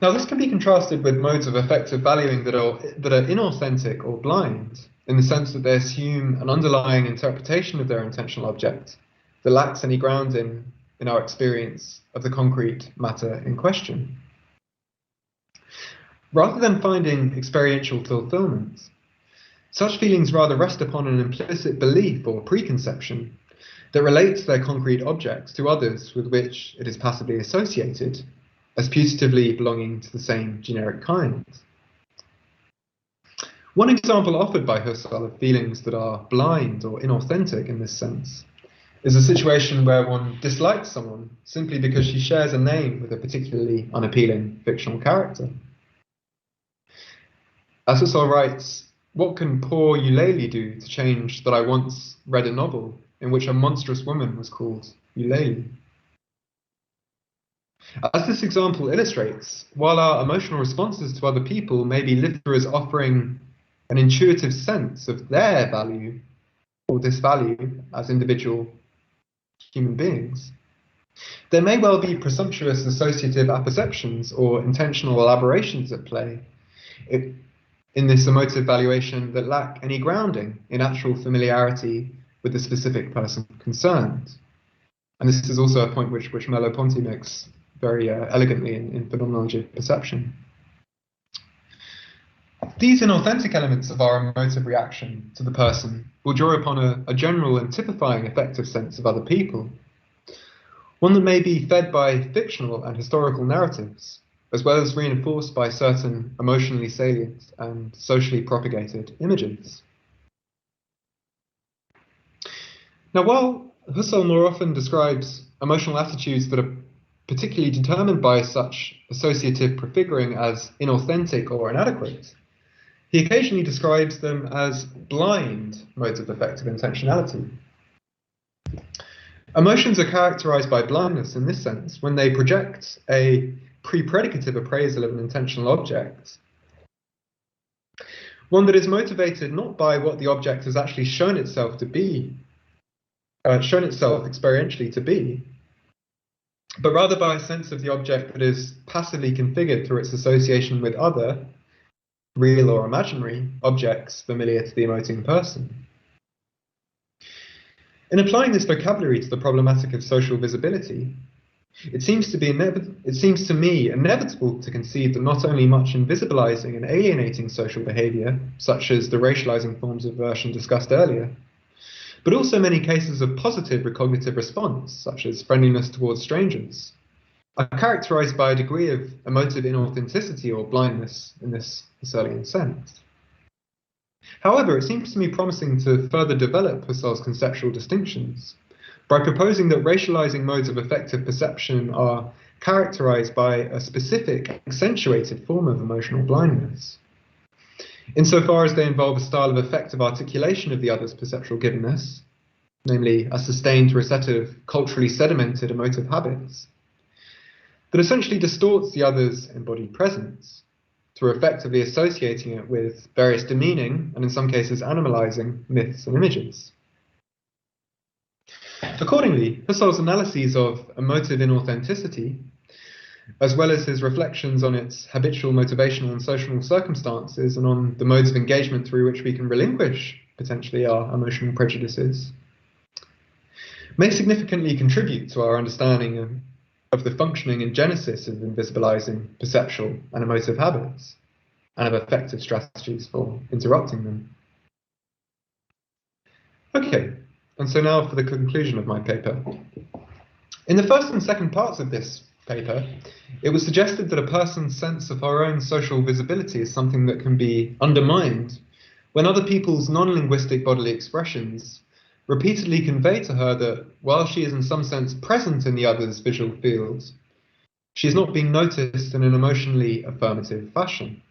Now, this can be contrasted with modes of affective valuing that are inauthentic or blind, in the sense that they assume an underlying interpretation of their intentional object that lacks any grounding in our experience of the concrete matter in question. Rather than finding experiential fulfillment, such feelings rather rest upon an implicit belief or preconception that relates their concrete objects to others with which it is passively associated, as putatively belonging to the same generic kind. One example offered by Husserl of feelings that are blind or inauthentic in this sense is a situation where one dislikes someone simply because she shares a name with a particularly unappealing fictional character. As Husserl writes, "What can poor Eulalie do to change that I once read a novel in which a monstrous woman was called Eulalie?" As this example illustrates, while our emotional responses to other people may be lived through as offering an intuitive sense of their value or disvalue as individual human beings, there may well be presumptuous associative apperceptions or intentional elaborations at play in this emotive valuation that lack any grounding in actual familiarity with the specific person concerned. And this is also a point which Merleau-Ponty makes very elegantly in Phenomenology of Perception. These inauthentic elements of our emotive reaction to the person will draw upon a general and typifying affective sense of other people, one that may be fed by fictional and historical narratives, as well as reinforced by certain emotionally salient and socially propagated images. Now, while Husserl more often describes emotional attitudes that are particularly determined by such associative prefiguring as inauthentic or inadequate, he occasionally describes them as blind modes of affective intentionality. Emotions are characterized by blindness in this sense when they project a pre-predicative appraisal of an intentional object, one that is motivated not by what the object has actually shown itself to be, shown itself experientially to be, but rather by a sense of the object that is passively configured through its association with other, real or imaginary, objects familiar to the emoting person. In applying this vocabulary to the problematic of social visibility, it seems to me inevitable to concede that not only much invisibilizing and alienating social behavior, such as the racializing forms of aversion discussed earlier, but also many cases of positive recognitive response, such as friendliness towards strangers, are characterized by a degree of emotive inauthenticity or blindness in this Husserlian sense. However, it seems to me promising to further develop Husserl's conceptual distinctions by proposing that racializing modes of affective perception are characterized by a specific, accentuated form of emotional blindness, insofar as they involve a style of affective articulation of the other's perceptual givenness, namely a sustained reset of culturally sedimented emotive habits, that essentially distorts the other's embodied presence through effectively associating it with various demeaning, and in some cases animalizing, myths and images. Accordingly, Husserl's analyses of emotive inauthenticity, as well as his reflections on its habitual motivational and social circumstances and on the modes of engagement through which we can relinquish, potentially, our emotional prejudices, may significantly contribute to our understanding of the functioning and genesis of invisibilizing perceptual and emotive habits, and of effective strategies for interrupting them. Okay, and so now for the conclusion of my paper. In the first and second parts of this paper, it was suggested that a person's sense of her own social visibility is something that can be undermined when other people's non-linguistic bodily expressions repeatedly convey to her that while she is in some sense present in the other's visual field, she is not being noticed in an emotionally affirmative fashion.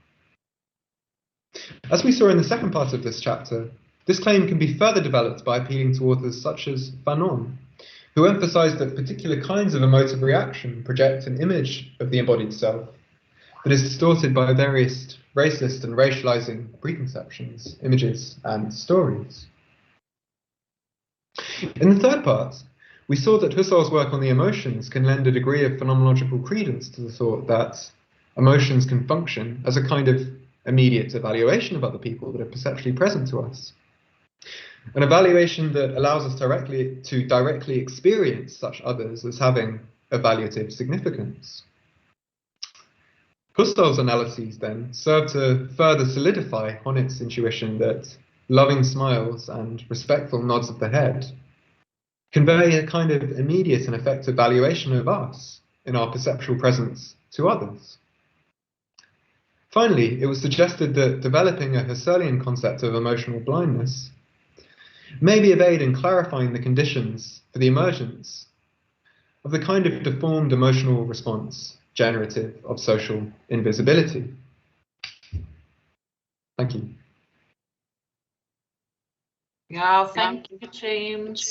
As we saw in the second part of this chapter, this claim can be further developed by appealing to authors such as Fanon, who emphasize that particular kinds of emotive reaction project an image of the embodied self that is distorted by various racist and racializing preconceptions, images, and stories. In the third part, we saw that Husserl's work on the emotions can lend a degree of phenomenological credence to the thought that emotions can function as a kind of immediate evaluation of other people that are perceptually present to us. An evaluation that allows us to directly experience such others as having evaluative significance. Husserl's analyses, then, serve to further solidify Honnet's intuition that loving smiles and respectful nods of the head convey a kind of immediate and effective valuation of us in our perceptual presence to others. Finally, it was suggested that developing a Husserlian concept of emotional blindness may be of aid in clarifying the conditions for the emergence of the kind of deformed emotional response generative of social invisibility. Thank you. Yeah, thank you, James.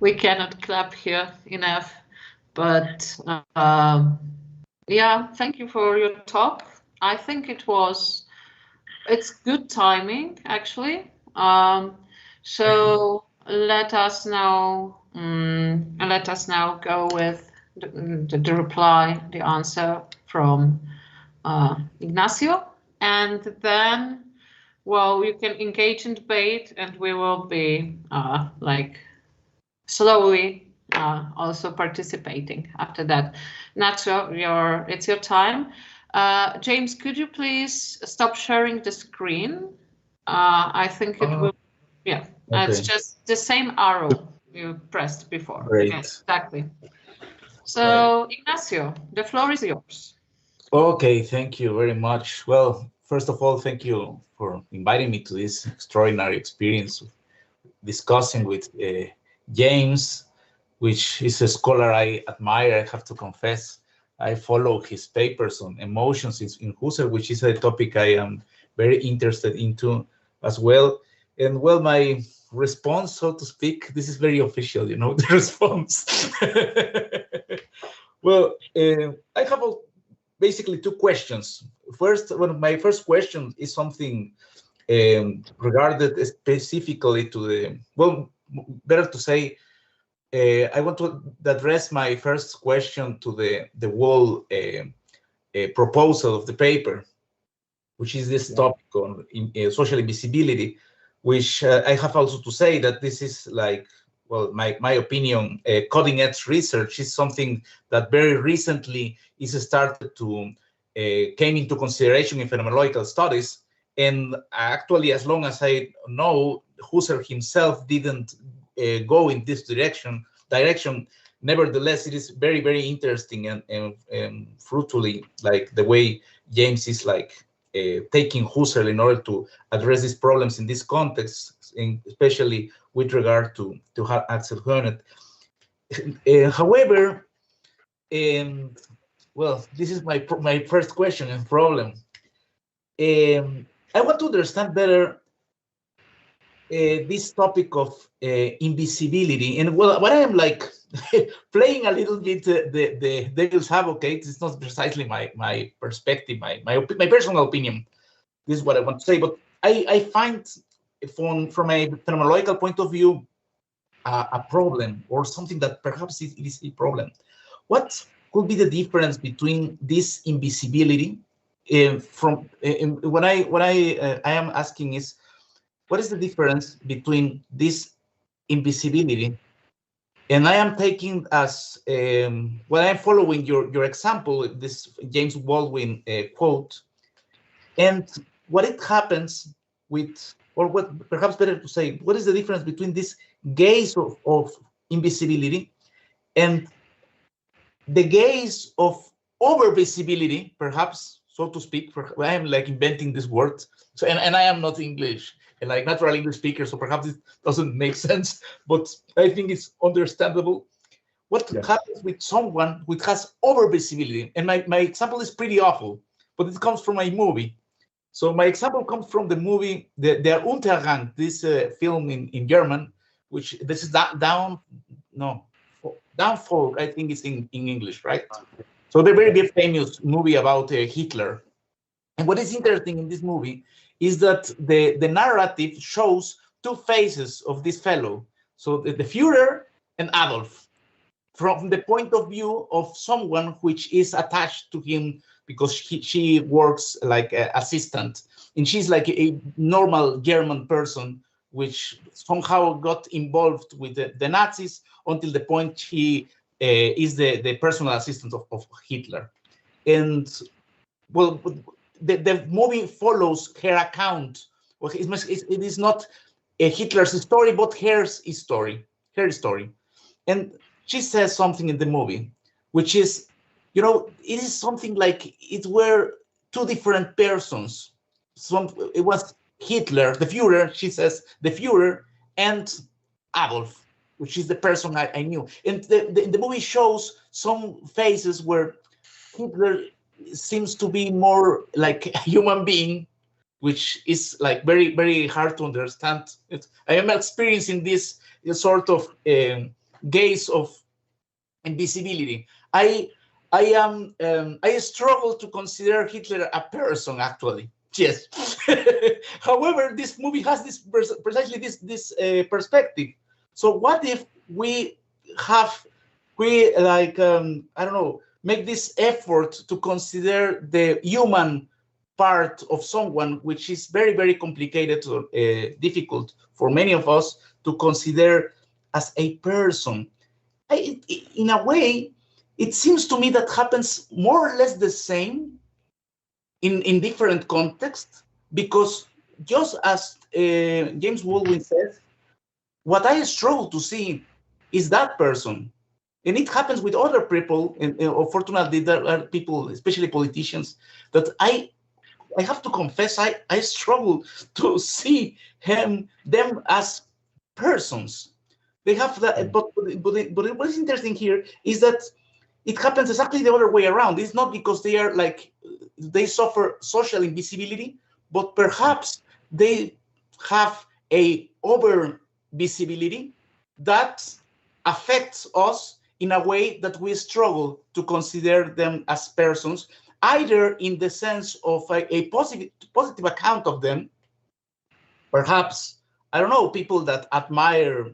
We cannot clap here enough, but yeah, thank you for your talk. I think it's good timing, actually. So let us now go with the reply, the answer from Ignacio, and then, well, you can engage in debate, and we will be slowly also participating after that. Nacho, it's your time. James, could you please stop sharing the screen? I think it will. Yeah, okay. It's just the same arrow you pressed before. Great. Yes, exactly. So, right. Ignacio, the floor is yours. Okay, thank you very much. Well, first of all, thank you for inviting me to this extraordinary experience of discussing with James, which is a scholar I admire, I have to confess. I follow his papers on emotions in Husserl, which is a topic I am very interested into as well. And well, my response, so to speak, this is very official, you know, the response. Well, I have basically two questions. First, my first question is something regarded specifically to the, well, better to say, I want to address my first question to the whole proposal of the paper, which is this topic on social invisibility, which I have also to say that this is like, well, my opinion, cutting edge research is something that very recently is started to came into consideration in phenomenological studies. And actually, as long as I know, Husserl himself didn't go in this direction. Nevertheless, it is very, very interesting and fruitfully, like the way James is like taking Husserl in order to address these problems in this context, especially with regard to Axel Honneth. However, well, this is my first question and problem. I want to understand better this topic of invisibility, and well, what I am like playing a little bit the devil's advocate. It's not precisely my perspective, my personal opinion. This is what I want to say, but I find from a phenomenological point of view a problem, or something that perhaps it is a problem. What could be the difference between this invisibility what I am asking is, what is the difference between this invisibility? And I am taking as when I'm following your example, this James Baldwin quote, and what it happens with, or what perhaps better to say, what is the difference between this gaze of invisibility and the gaze of over-visibility, perhaps, so to speak? I am like inventing this word, so and I am not English, and like natural English speaker, so perhaps it doesn't make sense, but I think it's understandable. What happens with someone who has over-visibility? And my example is pretty awful, but it comes from a movie. So my example comes from the movie, Der Untergang, this film in German, which this is Downfall, I think it's in English, right? So the very famous movie about Hitler. And what is interesting in this movie is that the narrative shows two faces of this fellow. So the Führer and Adolf, from the point of view of someone which is attached to him because she works like an assistant, and she's like a normal German person which somehow got involved with the Nazis until the point she is the personal assistant of Hitler. And well, the movie follows her account. Well, it is not Hitler's story, but her story. And she says something in the movie, which is, you know, it is something like it were two different persons. It was Hitler, the Führer, she says, the Führer, and Adolf, which is the person I knew. And the movie shows some faces where Hitler seems to be more like a human being, which is like very, very hard to understand. I am experiencing this sort of gaze of invisibility. I struggle to consider Hitler a person, actually. Yes. However, this movie has this precisely this perspective. So what if we like I don't know, make this effort to consider the human part of someone, which is very, very complicated or difficult for many of us to consider as a person. In a way, it seems to me that happens more or less the same in different contexts, because just as James Baldwin says, what I struggle to see is that person. And it happens with other people, and unfortunately there are people, especially politicians, that I have to confess I struggle to see them as persons. They have that, but what is interesting here is that it happens exactly the other way around. It's not because they are like, they suffer social invisibility, but perhaps they have a over visibility that affects us in a way that we struggle to consider them as persons, either in the sense of a positive account of them. Perhaps, I don't know, people that admire,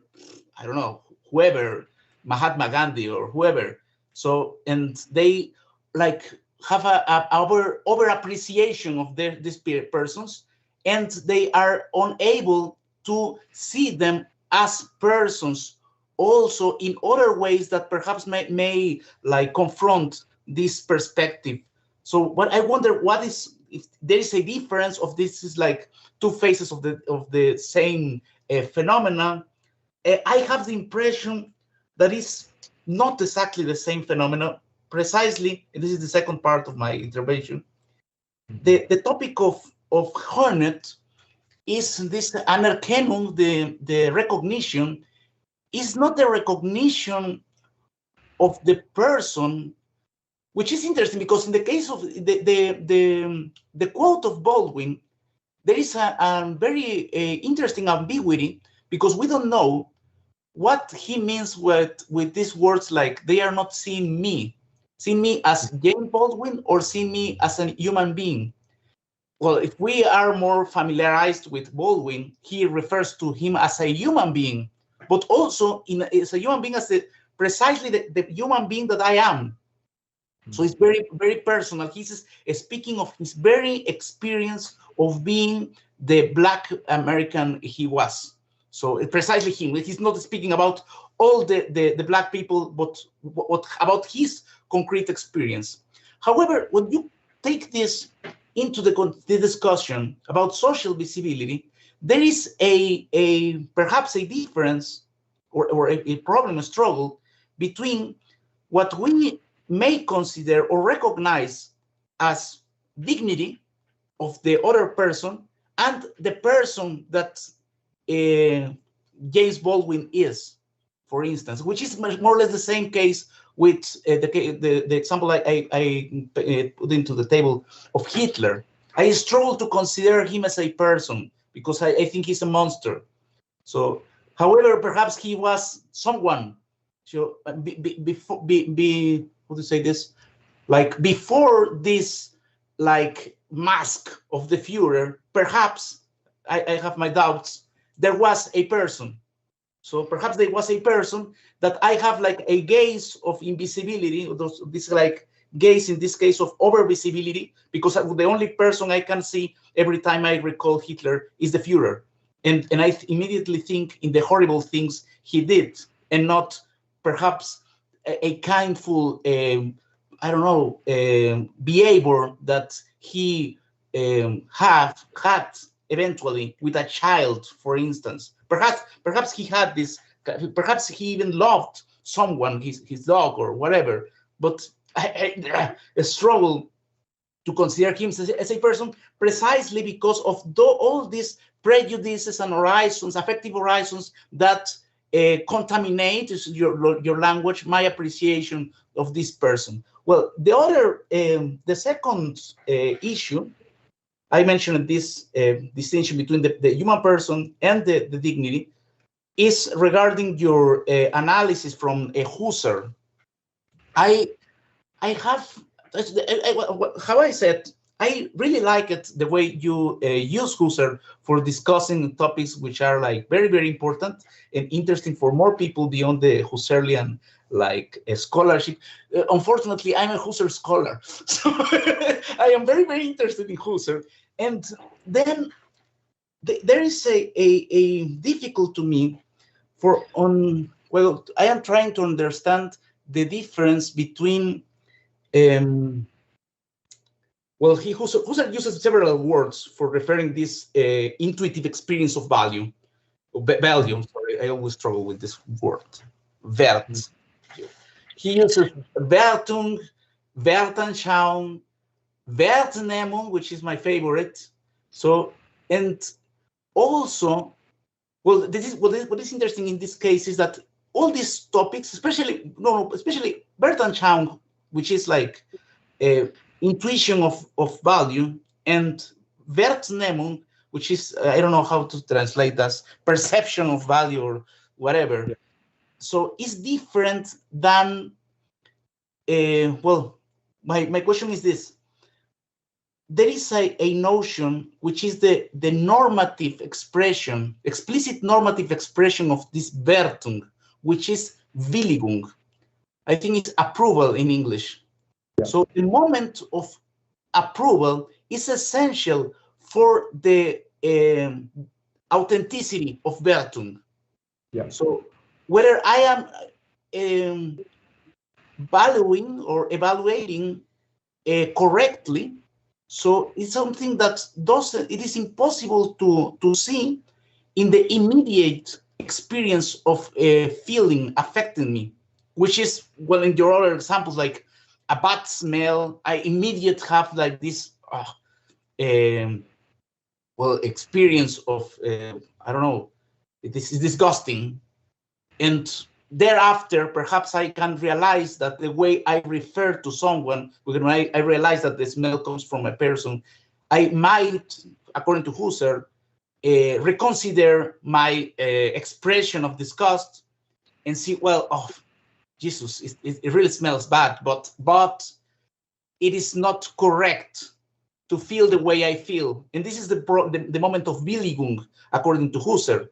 I don't know, whoever, Mahatma Gandhi or whoever. So, and they like have a over appreciation of these persons, and they are unable to see them as persons also in other ways that perhaps may like confront this perspective. So what I wonder, what is if there is a difference of this is like two faces of the same phenomenon, I have the impression that it's not exactly the same phenomenon. Precisely, and this is the second part of my intervention. The topic of Hornet is this anerkennung, the recognition, is not the recognition of the person, which is interesting because in the case of the quote of Baldwin, there is a very interesting ambiguity because we don't know what he means with these words like they are not seeing me as James Baldwin or seeing me as a human being. Well, if we are more familiarized with Baldwin, he refers to him as a human being, but also as a human being as precisely the human being that I am. So it's very, very personal. He's speaking of his very experience of being the Black American he was. So precisely him. He's not speaking about all the Black people, but what about his concrete experience. However, when you take this into the discussion about social visibility, there is perhaps a difference or a problem, a struggle between what we may consider or recognize as dignity of the other person and the person that James Baldwin is, for instance, which is more or less the same case with the example I put into the table of Hitler. I struggle to consider him as a person because I think he's a monster. So, however, perhaps he was someone. So, before, how to say this? Like before this, like mask of the Führer, perhaps I have my doubts. There was a person. So perhaps there was a person that I have like a gaze of invisibility, this like gaze in this case of overvisibility, because the only person I can see every time I recall Hitler is the Führer. And I immediately think in the horrible things he did and not perhaps a kindful, I don't know, behavior that he had eventually with a child, for instance. Perhaps he had this, perhaps he even loved someone, his dog or whatever, but I struggle to consider him as a person precisely because of all these prejudices and horizons, affective horizons that contaminate your language, my appreciation of this person. Well, the second issue, I mentioned this distinction between the human person and the dignity is regarding your analysis from Husserl. I have, how I said, I really like it the way you use Husserl for discussing topics which are like very, very important and interesting for more people beyond the Husserlian like scholarship. Unfortunately, I'm a Husserl scholar, so I am very, very interested in Husserl. And then there is a difficult to me I am trying to understand the difference between Husserl uses several words for referring this intuitive experience of value. Sorry, I always struggle with this word. Wert. He uses Wertung, Wertanschauung, Wertnehmung, which is my favorite. So, and also, well, what is interesting in this case is that all these topics, especially Wertanschauung, which is like intuition of value, and Wertnehmung, which is I don't know how to translate that, perception of value or whatever. Yeah. So it's different than my question is this. There is a notion which is the normative expression, explicit normative expression of this Wertung, which is Willigung. I think it's approval in English. Yeah. So the moment of approval is essential for the authenticity of Wertung. Yeah. So whether I am valuing or evaluating correctly, So it's something that it is impossible to see in the immediate experience of a feeling affecting me, which is, well, in your other examples, like a bad smell, I immediately have like this well, experience of I don't know, this is disgusting, and thereafter perhaps I can realize that the way I refer to someone, when I realize that the smell comes from a person, I might, according to Husserl, reconsider my expression of disgust and see, well, oh, Jesus, it really smells bad, but it is not correct to feel the way I feel. And this is the moment of Willigung, according to Husserl.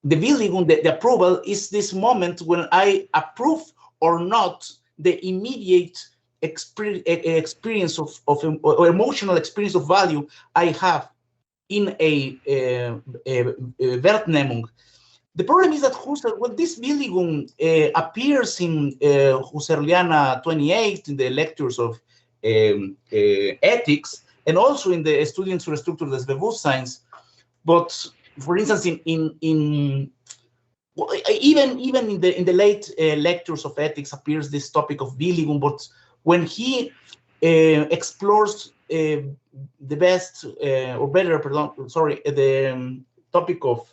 The Willigung, the approval, is this moment when I approve or not the immediate experience of or emotional experience of value I have in a Wertnehmung. The problem is that Husserl, well, this Willigung appears in Husserliana 28 in the lectures of ethics, and also in the Studien zur Struktur des Bewusstseins. But for instance, even in the late lectures of ethics appears this topic of Willigung. But when he explores the best or better, the topic of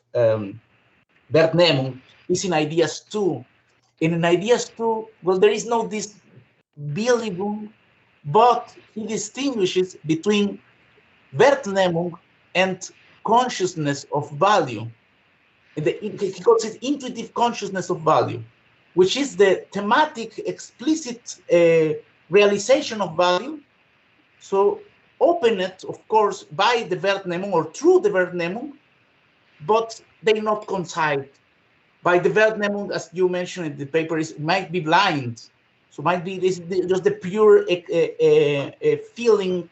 Wertnehmung is in Ideas 2. And in Ideas 2, well, there is no this Willigung, but he distinguishes between Wertnehmung and consciousness of value. He calls it intuitive consciousness of value, which is the thematic, explicit realization of value. So opened, of course, by the Wertnehmung or through the Wertnehmung, but they not coincide. By the Wertnehmung, as you mentioned in the paper, might be blind. So might be just the pure feeling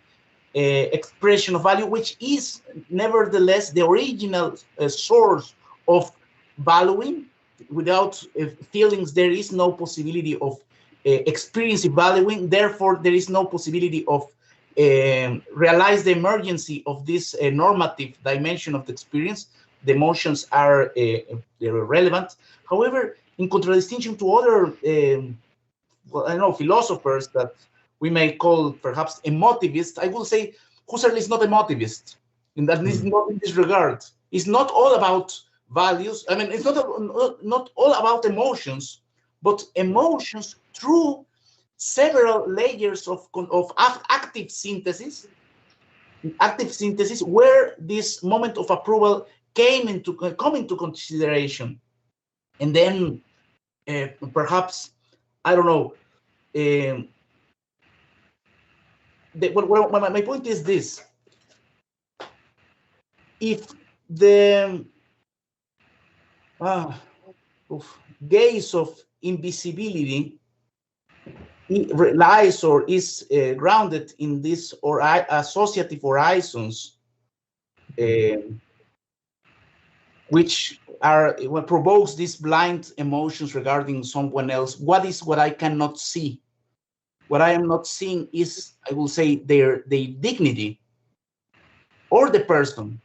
expression of value, which is nevertheless the original source of valuing. Without feelings, there is no possibility of experiencing valuing. Therefore, there is no possibility of realize the emergency of this normative dimension of the experience. The emotions are relevant. However, in contradistinction to other well, I don't know, philosophers that we may call perhaps emotivists, I will say Husserl is not emotivist. And that is not in this regard. It's not all about values. I mean, it's not all about emotions, but emotions through several layers of active synthesis, where this moment of approval come into consideration. And then perhaps, I don't know, my point is this: if the gaze of invisibility relies or is grounded in this or associative horizons, which are what provokes these blind emotions regarding someone else. What is what I cannot see? What I am not seeing is, I will say, their dignity or the person.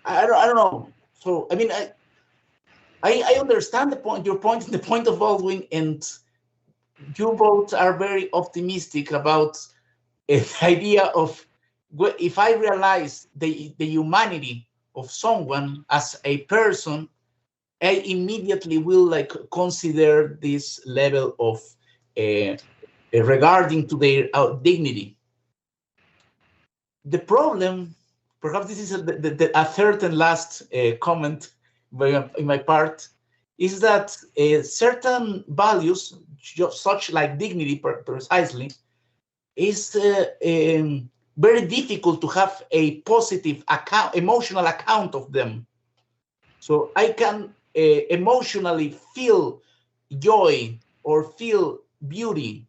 I don't know. So I mean, I understand the point. Your point is the point of Baldwin, and you both are very optimistic about the idea of if I realize the humanity of someone as a person, I immediately will like consider this level of regarding to their dignity. The problem, perhaps this is a third and last comment in my part, is that certain values, such like dignity precisely, is very difficult to have a positive emotional account of them. So I can emotionally feel joy or feel beauty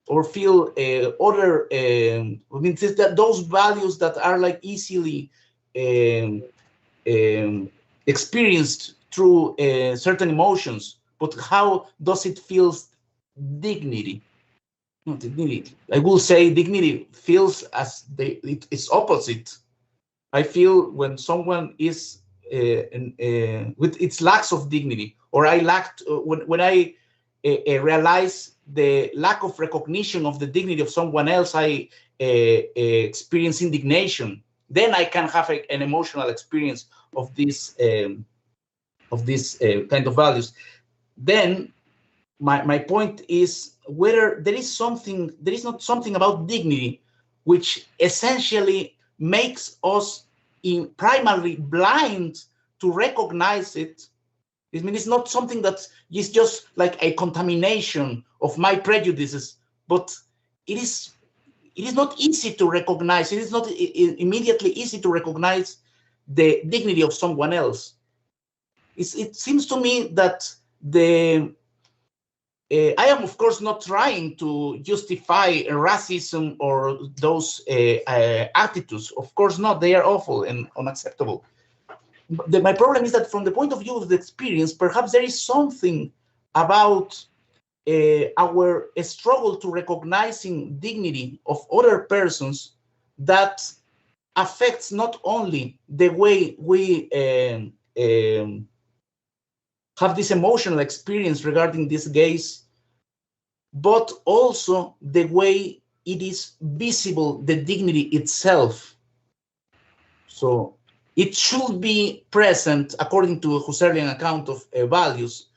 or feel other, I mean, that those values that are like easily experienced through certain emotions, but how does it feel dignity? not dignity. I will say dignity feels as its opposite. I feel when someone is with its lacks of dignity, or I lacked when I realize the lack of recognition of the dignity of someone else, I experience indignation. Then I can have an emotional experience of this kind of values. Then my point is whether there is not something about dignity which essentially makes us primarily blind to recognize it. I mean, it's not something that is just like a contamination of my prejudices, but it is not easy to recognize. It is not immediately easy to recognize the dignity of someone else. It seems to me that I am, of course, not trying to justify racism or those attitudes. Of course not. They are awful and unacceptable. My problem is that from the point of view of the experience, perhaps there is something about our struggle to recognizing dignity of other persons that affects not only the way we have this emotional experience regarding this gaze, but also the way it is visible, the dignity itself. So it should be present, according to a Husserlian account of values,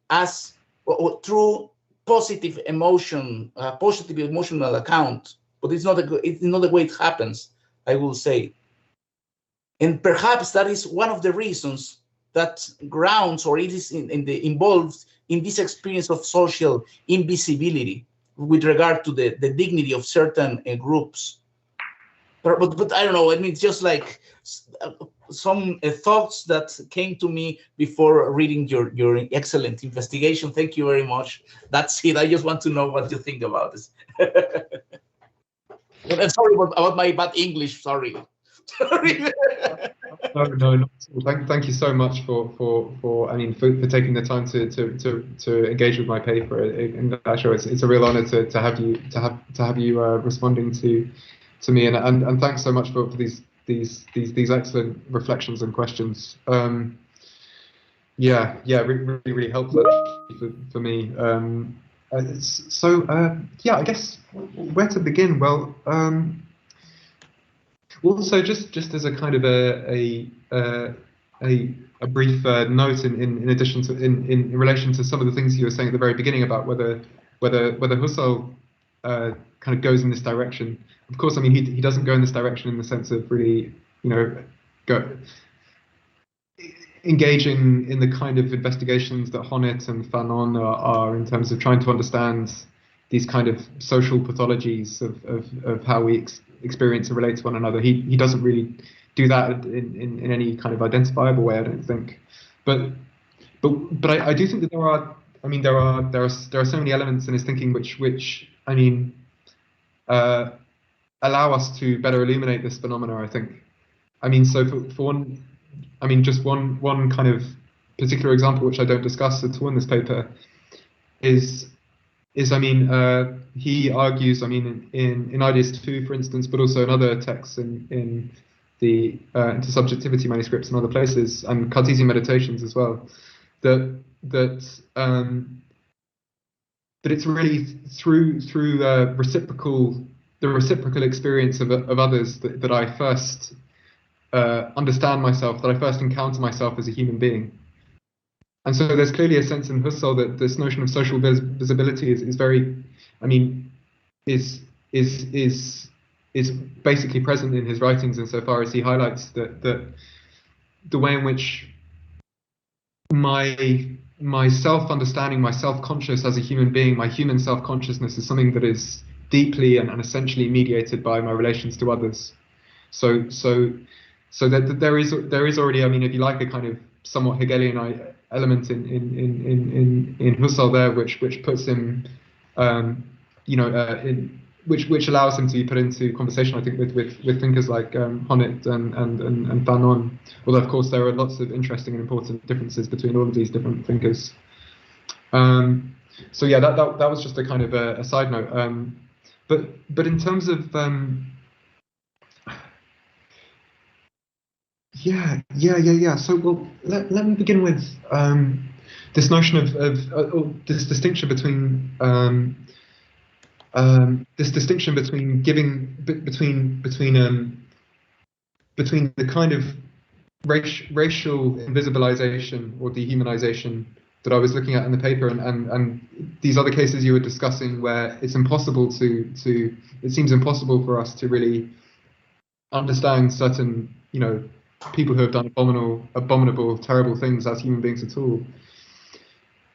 as through positive emotion, positive emotional account, but it's not the way it happens, I will say. And perhaps that is one of the reasons that grounds, or it is involved in this experience of social invisibility with regard to the dignity of certain groups. But I don't know, I mean, it's just like some thoughts that came to me before reading your excellent investigation. Thank you very much. That's it. I just want to know what you think about this. And sorry about my bad English, sorry. No. Thank you so much for taking the time to engage with my paper in that show. It's a real honor to have you responding to me, and thanks so much for these excellent reflections and questions. Really helpful for me. I guess where to begin? Well. Also, just as a kind of a brief note in addition to in relation to some of the things you were saying at the very beginning about whether Husserl kind of goes in this direction. Of course, I mean he doesn't go in this direction in the sense of really engaging in the kind of investigations that Honneth and Fanon are in terms of trying to understand these kind of social pathologies of how we experience and relate to one another. He doesn't really do that in any kind of identifiable way, I don't think. But I do think that there are so many elements in his thinking which I mean allow us to better illuminate this phenomena, I think. I mean, so for one, I mean, just one kind of particular example which I don't discuss at all in this paper is I mean, he argues, I mean, in Ideas 2, for instance, but also in other texts in the into subjectivity manuscripts and other places, and Cartesian meditations as well, that it's really through the reciprocal experience of others that I first understand myself, that I first encounter myself as a human being. And so there's clearly a sense in Husserl that this notion of social visibility is very, I mean, is basically present in his writings insofar as he highlights that the way in which my self-understanding, my self-conscious as a human being, my human self-consciousness is something that is deeply and essentially mediated by my relations to others. So that there is already, I mean, if you like, a kind of somewhat Hegelian element in Husserl there, which puts him, which allows him to be put into conversation, I think, with thinkers like Honneth and Fanon. Although, of course, there are lots of interesting and important differences between all of these different thinkers. So yeah, that was just a kind of a side note. But in terms of yeah. So well, let me begin with this notion of this distinction between between the kind of racial invisibilization or dehumanization that I was looking at in the paper, and these other cases you were discussing, where it's impossible it seems impossible for us to really understand certain, people who have done abominable, terrible things as human beings at all.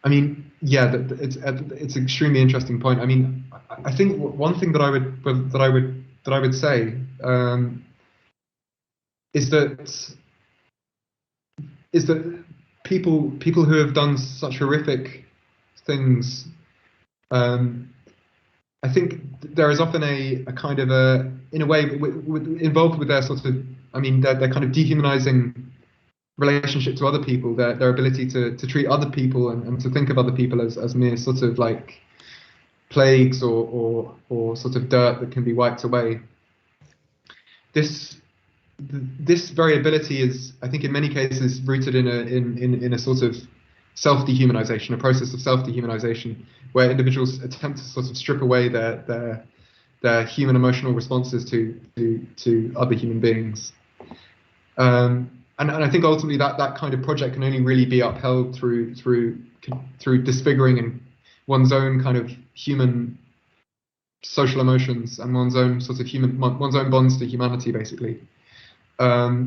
I mean, yeah, it's an extremely interesting point. I mean, I think one thing that I would say is that people who have done such horrific things, I think there is often a kind of in a way involved with their sort of, I mean, their kind of dehumanizing relationship to other people, their ability to treat other people and to think of other people as mere sort of like plagues or sort of dirt that can be wiped away. This variability is, I think, in many cases rooted in a sort of self-dehumanization, a process of self-dehumanization, where individuals attempt to sort of strip away their human emotional responses to other human beings. And I think ultimately that kind of project can only really be upheld through disfiguring and one's own kind of human social emotions and one's own sort of one's own bonds to humanity, basically. So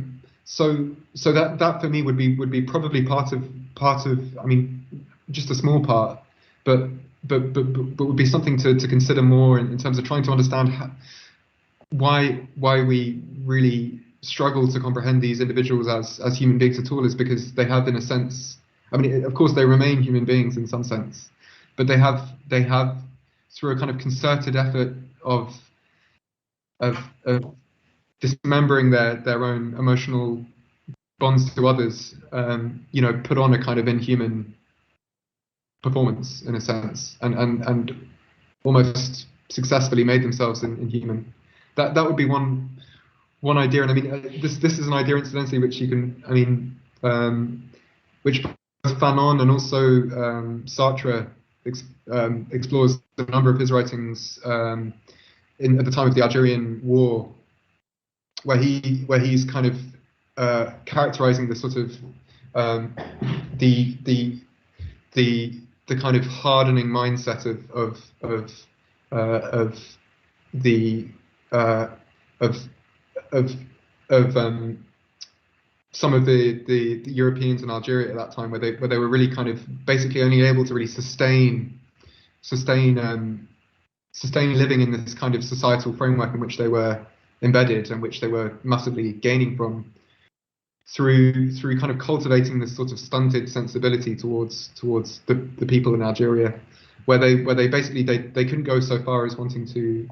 that for me would be probably part of I mean, just a small part, but would be something to consider more in terms of trying to understand why we really struggle to comprehend these individuals as human beings at all, is because they have, in a sense, I mean, of course they remain human beings in some sense, but they have through a kind of concerted effort of dismembering their own emotional bonds to others, put on a kind of inhuman performance in a sense, and almost successfully made themselves inhuman. That would be one idea, and I mean, this is an idea, incidentally, which you can, I mean, which both Fanon and also Sartre explores a number of his writings at the time of the Algerian War, where he's kind of characterizing the sort of the kind of hardening mindset of some of the Europeans in Algeria at that time, where they were really kind of basically only able to really sustain living in this kind of societal framework in which they were embedded and which they were massively gaining from, through kind of cultivating this sort of stunted sensibility towards the people in Algeria, where they basically they couldn't go so far as wanting to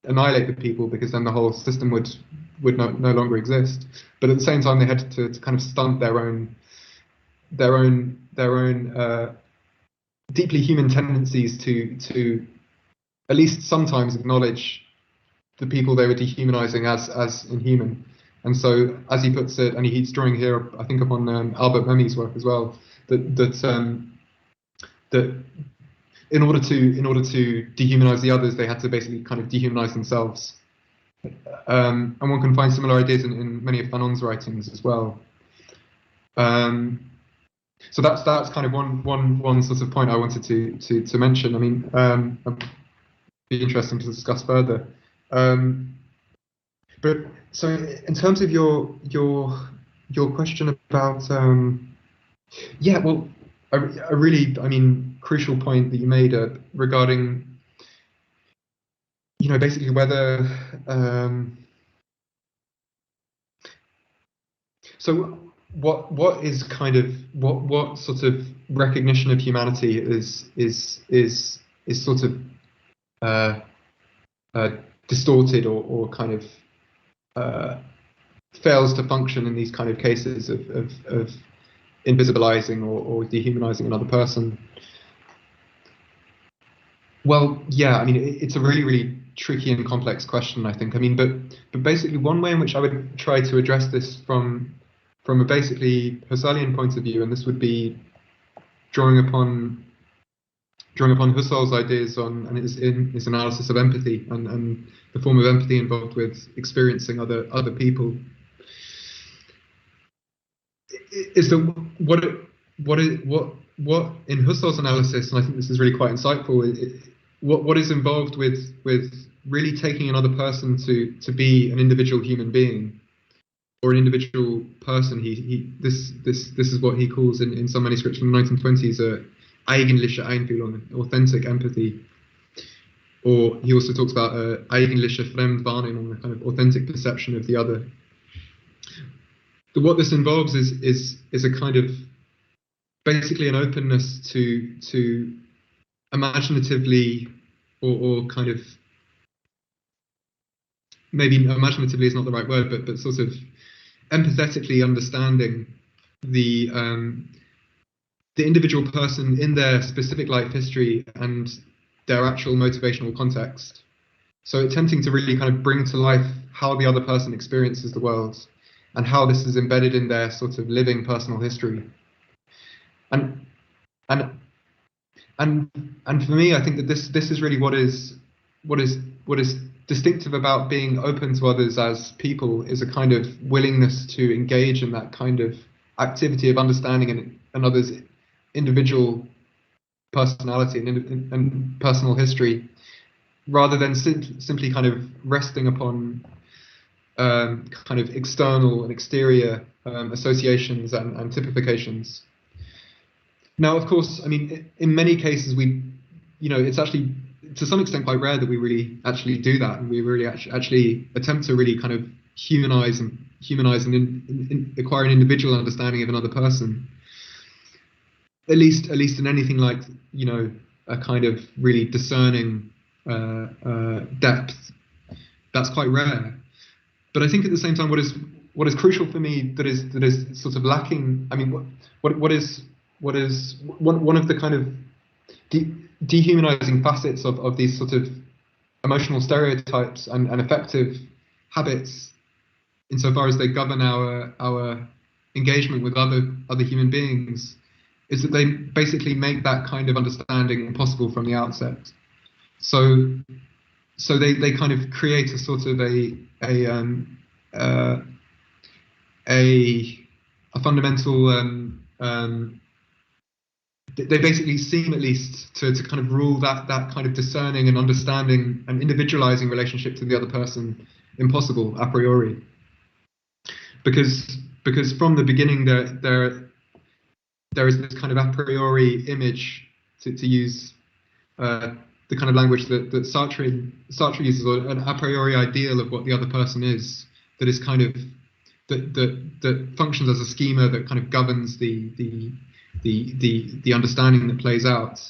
annihilate the people, because then the whole system would no longer exist. But at the same time, they had to kind of stunt their own deeply human tendencies to at least sometimes acknowledge the people they were dehumanizing as inhuman. And so, as he puts it, and he's drawing here, I think, upon Albert Memmi's work as well, that in order to dehumanize the others, they had to basically kind of dehumanize themselves. And one can find similar ideas in many of Fanon's writings as well. So that's kind of one sort of point I wanted to mention. I mean, it'd be interesting to discuss further. But so, in terms of your question about yeah, well, a really, I mean, crucial point that you made regarding, basically whether so what is kind of what sort of recognition of humanity is sort of distorted or kind of fails to function in these kind of cases of invisibilizing or dehumanizing another person. Well, yeah, I mean, it's a really, really tricky and complex question, I think. I mean, but basically, one way in which I would try to address this from a basically Husserlian point of view, and this would be drawing upon Husserl's ideas on and his analysis of empathy and the form of empathy involved with experiencing other people, is that what in Husserl's analysis, and I think this is really quite insightful, what is involved with really taking another person to be an individual human being or an individual person. This is what he calls in some manuscripts from the 1920s eigentliche Einfühlung, authentic empathy, or he also talks about eigentliche Fremdwahrnehmung, a kind of authentic perception of the other. But what this involves is a kind of basically an openness to imaginatively or kind of, maybe imaginatively is not the right word, but sort of empathetically understanding the individual person in their specific life history and their actual motivational context. So attempting to really kind of bring to life how the other person experiences the world and how this is embedded in their sort of living personal history. And for me, I think that this is really what is distinctive about being open to others as people, is a kind of willingness to engage in that kind of activity of understanding another's individual personality and personal history, rather than simply kind of resting upon kind of external and exterior associations and typifications. Now, of course, I mean, in many cases, it's actually to some extent quite rare that we really actually do that, and we really actually attempt to really kind of humanize and acquire an individual understanding of another person. At least in anything like, a kind of really discerning depth. That's quite rare. But I think at the same time, what is crucial for me that is sort of lacking. I mean, what is one of the kind of dehumanizing facets of these sort of emotional stereotypes and effective habits, insofar as they govern our engagement with other human beings, is that they basically make that kind of understanding impossible from the outset. So they kind of create a sort of a fundamental they basically seem, at least, to kind of rule that kind of discerning and understanding and individualizing relationship to the other person impossible a priori, because from the beginning there is this kind of a priori image, to use the kind of language that Sartre uses, or an a priori ideal of what the other person is, that is kind of that functions as a schema that kind of governs the understanding that plays out,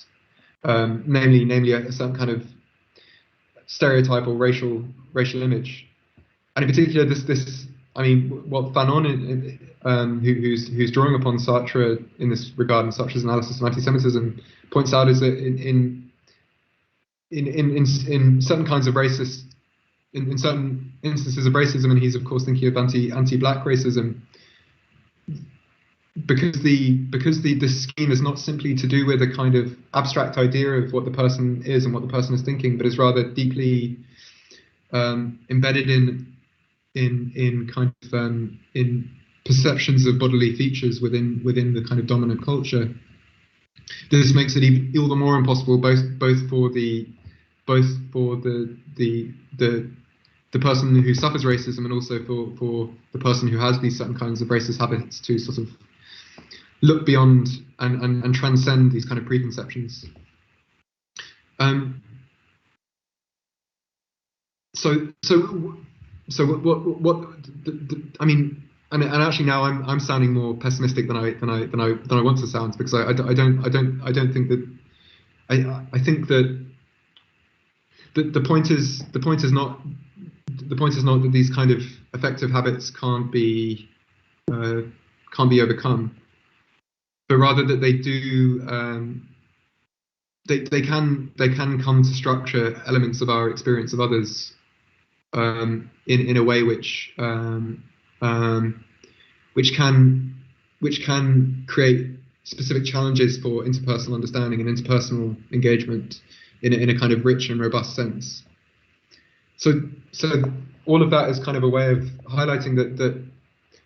namely a certain kind of stereotype or racial image. And in particular, this I mean, what Fanon, who's drawing upon Sartre in this regard, and Sartre's analysis of anti-Semitism, points out, is that in certain kinds of racist, in certain instances of racism, and he's of course thinking of anti-black racism, because the scheme is not simply to do with a kind of abstract idea of what the person is and what the person is thinking, but is rather deeply embedded in kind of in perceptions of bodily features within the kind of dominant culture. This makes it all the more impossible, both for the person who suffers racism, and also for the person who has these certain kinds of racist habits, to sort of look beyond and transcend these kind of preconceptions. So what I mean, and actually now I'm sounding more pessimistic than I want to sound, because I don't think that I think that the point is not that these kind of effective habits can't be overcome, but rather that they do they can come to structure elements of our experience of others in a way which can create specific challenges for interpersonal understanding and interpersonal engagement in a kind of rich and robust sense. So all of that is kind of a way of highlighting that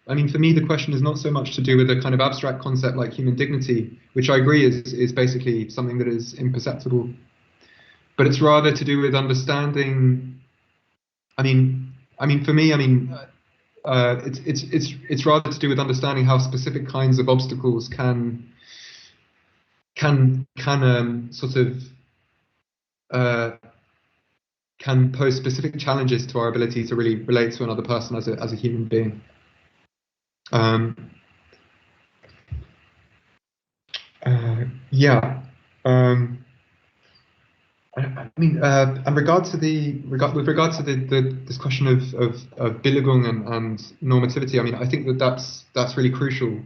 I mean, for me, the question is not so much to do with a kind of abstract concept like human dignity, which I agree is basically something that is imperceptible, but it's rather to do with understanding. I mean, for me, it's rather to do with understanding how specific kinds of obstacles can pose specific challenges to our ability to really relate to another person as a human being. In regard to this question of Billigung and normativity, I mean, I think that's really crucial,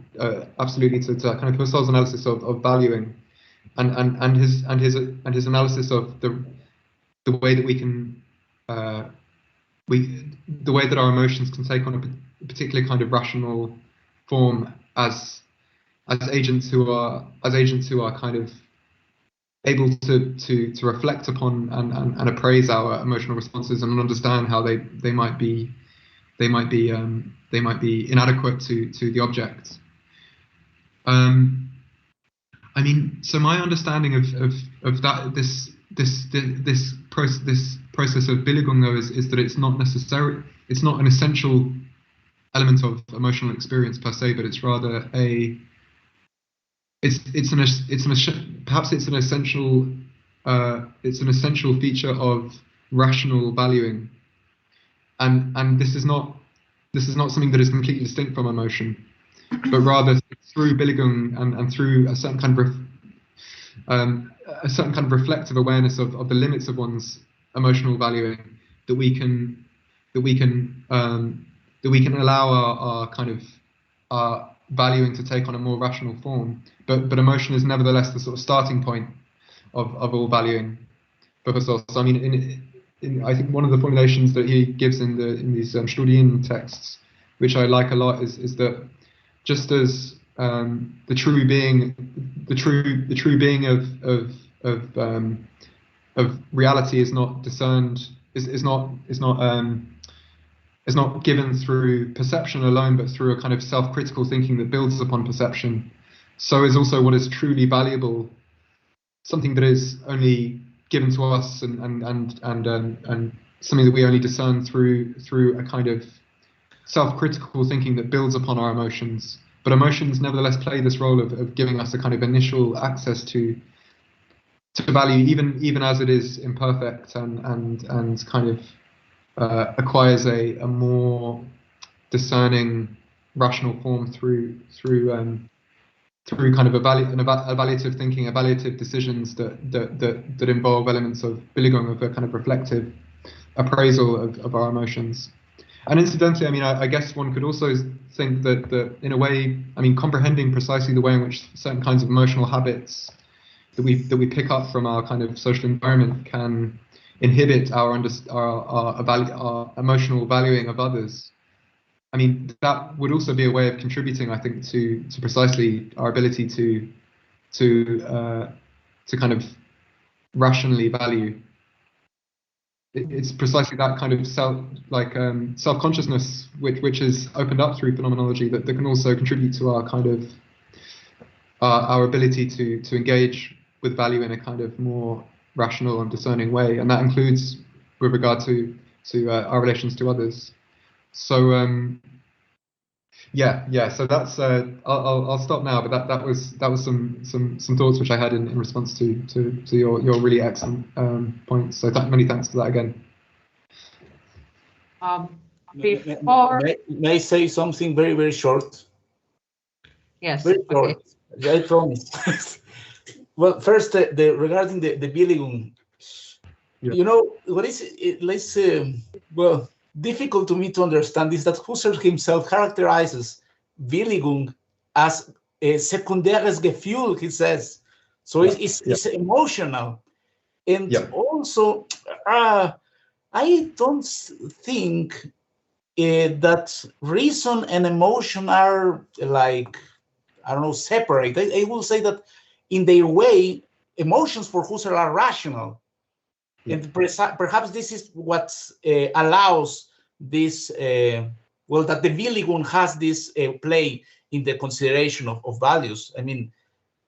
absolutely, to kind of Husserl's analysis of valuing, and his analysis of the way that we can the way that our emotions can take on a particular kind of rational form as agents who are kind of able to reflect upon and appraise our emotional responses and understand how they might be inadequate to the object. I mean, so my understanding of that this process of Billigung, though, is that it's not an essential element of emotional experience per se, but it's rather perhaps it's an essential feature of rational valuing, and this is not something that is completely distinct from emotion, but rather through Billigung and through a certain kind of reflective awareness of the limits of one's emotional valuing, that we can allow our valuing to take on a more rational form, but emotion is nevertheless the sort of starting point of all valuing for Husserl. So I mean, I think one of the formulations that he gives in these Jardine texts, which I like a lot, is that just as the true being of reality is not discerned, is not given through perception alone, but through a kind of self-critical thinking that builds upon perception, so is also what is truly valuable something that is only given to us and something that we only discern through a kind of self-critical thinking that builds upon our emotions. But emotions nevertheless play this role of giving us a kind of initial access to value, even as it is imperfect and kind of acquires a more discerning rational form through kind of evaluative thinking, evaluative decisions that involve elements of Billigung, of a kind of reflective appraisal of our emotions. And incidentally, I mean, I guess one could also think that in a way, I mean, comprehending precisely the way in which certain kinds of emotional habits that we pick up from our kind of social environment can inhibit our emotional valuing of others. I mean, that would also be a way of contributing, I think, to precisely our ability to kind of rationally value. It's precisely that kind of self-consciousness which is opened up through phenomenology that can also contribute to our kind of our ability to engage with value in a kind of more rational and discerning way, and that includes with regard to our relations to others. So so that's I'll stop now, but that was some thoughts which I had in response to your really excellent points. So many thanks for that again. Before may I say something very, very short? Yes. Very short. Okay. I promise. Well, first, regarding the Billigung, you know, what is less difficult to me to understand is that Husserl himself characterizes Billigung as a sekundäres Gefühl, he says. So it's emotional. And also, I don't think that reason and emotion are like, I don't know, separate. I will say that in their way, emotions for Husserl are rational. And perhaps this is what allows this, well, that the Willigung has this play in the consideration of values. I mean,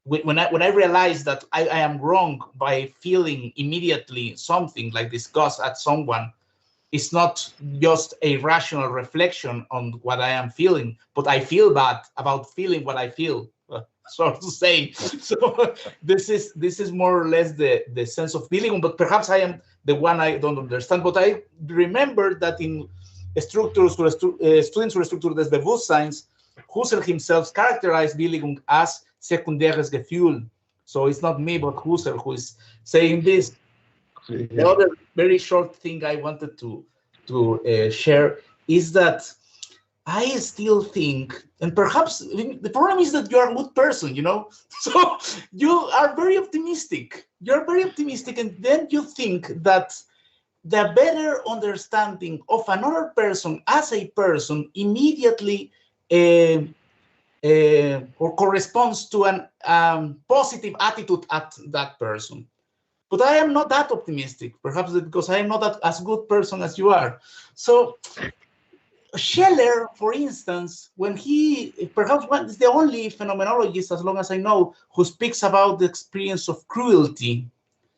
when I realize that I am wrong by feeling immediately something like disgust at someone, it's not just a rational reflection on what I am feeling, but I feel bad about feeling what I feel, so to say. So this is more or less the sense of feeling, but perhaps I am the one I don't understand. But I remember that in Studien zur Struktur des Bewusstseins, Husserl himself characterized Willigung as sekundäres Gefühl. So it's not me, but Husserl who is saying this. The other very short thing I wanted to share is that I still think, and perhaps the problem is that you are a good person, you know, so you are very optimistic. You're very optimistic, and then you think that the better understanding of another person as a person immediately or corresponds to an positive attitude at that person. But I am not that optimistic, perhaps because I am not that as good person as you are. So Scheller, for instance, when he, perhaps one is the only phenomenologist, as long as I know, who speaks about the experience of cruelty.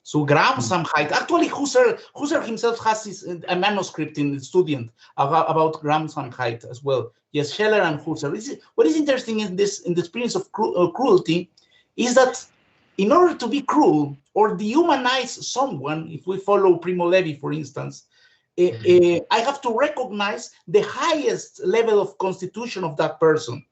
So Grausamkeit, actually Husserl himself has a manuscript in the Studien about Grausamkeit as well. Yes, Scheller and Husserl. What is interesting in the experience of cruelty is that in order to be cruel or dehumanize someone, if we follow Primo Levi, for instance, I have to recognize the highest level of constitution of that person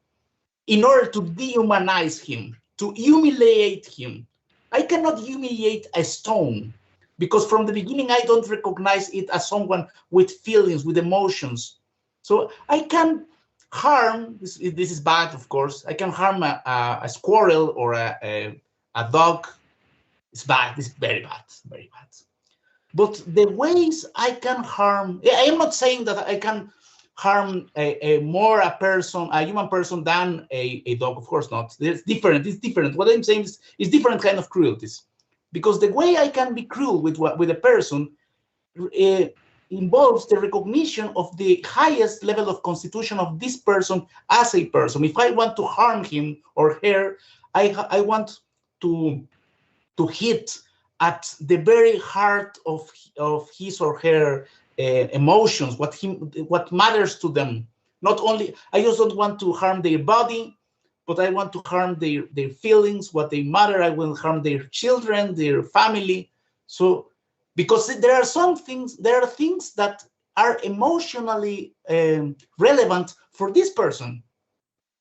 in order to dehumanize him, to humiliate him. I cannot humiliate a stone because from the beginning I don't recognize it as someone with feelings, with emotions. So I can harm, this is bad, of course, I can harm a squirrel or a dog. It's bad, it's very bad, very bad. But the ways I can harm, I am not saying that I can harm a human person than a dog, of course not. It's different. What I'm saying is different kind of cruelties. Because the way I can be cruel with a person involves the recognition of the highest level of constitution of this person as a person. If I want to harm him or her, I want to hit at the very heart of his or her emotions, what matters to them. Not only, I just don't want to harm their body, but I want to harm their feelings, what they matter. I will harm their children, their family. So, because there are things that are emotionally relevant for this person.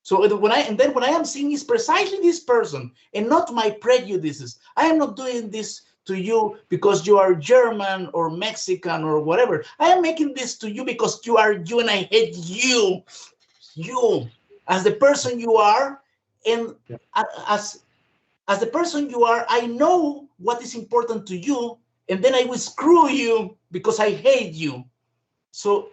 So when I am seeing is precisely this person and not my prejudices. I am not doing this to you because you are German or Mexican or whatever. I am making this to you because you are you and I hate you. You as the person you are, and as the person you are, I know what is important to you, and then I will screw you because I hate you. So,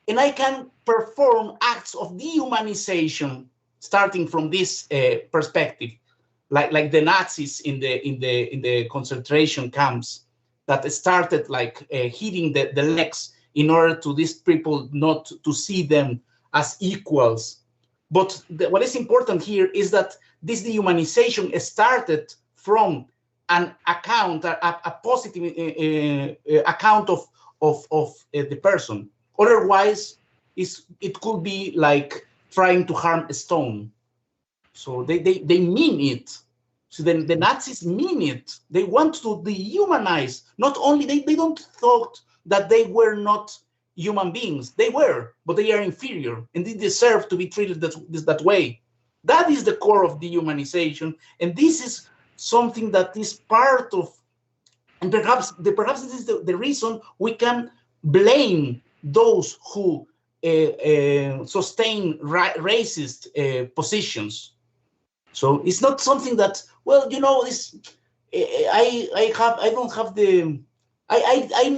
and I can perform acts of dehumanization starting from this perspective, like the Nazis in the concentration camps that started like hitting the legs in order to these people not to see them as equals. But what is important here is that this dehumanization started from an account, a positive account of the person. Otherwise, it could be like trying to harm a stone. So they mean it. So then the Nazis mean it. They want to dehumanize. Not only, they don't thought that they were not human beings. They were, but they are inferior, and they deserve to be treated that way. That is the core of dehumanization, and this is something that is part of, and perhaps this is the reason we can blame those who sustain racist positions. So it's not something that, well, you know, this I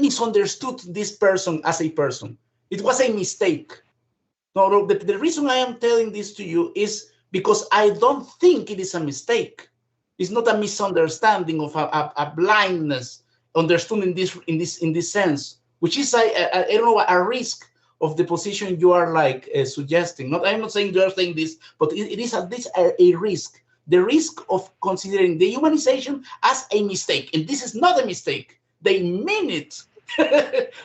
misunderstood this person as a person. It was a mistake. No, the reason I am telling this to you is because I don't think it is a mistake. It's not a misunderstanding of a blindness, understanding this in this sense, which is I don't know, a risk of the position you are like suggesting. I'm not saying you are saying this, but it is a risk. The risk of considering dehumanization as a mistake, and this is not a mistake. They mean it.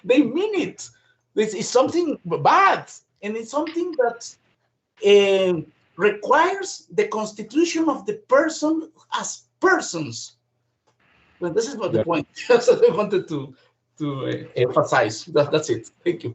They mean it. It's something bad, and it's something that requires the constitution of the person as persons. Well, this is not the point. That's what I wanted to emphasize. That's it. Thank you.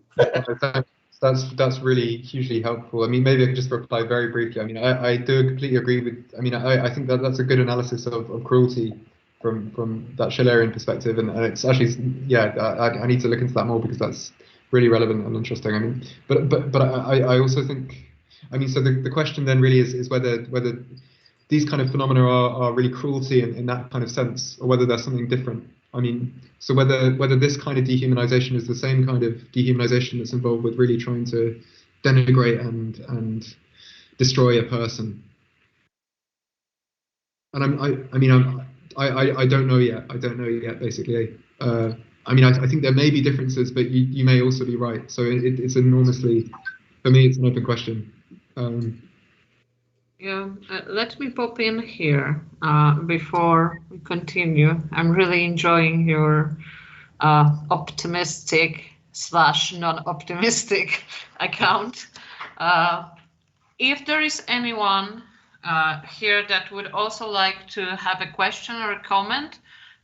That's really hugely helpful. I mean, maybe I can just reply very briefly. I mean, I do completely agree with. I mean, I think that's a good analysis of cruelty from that Schillerian perspective, and it's actually, yeah, I need to look into that more because that's really relevant and interesting. I mean, but I also think, I mean, so the question then really is whether these kind of phenomena are really cruelty in that kind of sense, or whether there's something different. I mean, so whether this kind of dehumanization is the same kind of dehumanization that's involved with really trying to denigrate and destroy a person. And I don't know yet. I don't know yet, basically. I mean, I think there may be differences, but you may also be right. So it's enormously, for me, it's an open question. Yeah, let me pop in here before we continue. I'm really enjoying your optimistic / non-optimistic account. If there is anyone here that would also like to have a question or a comment,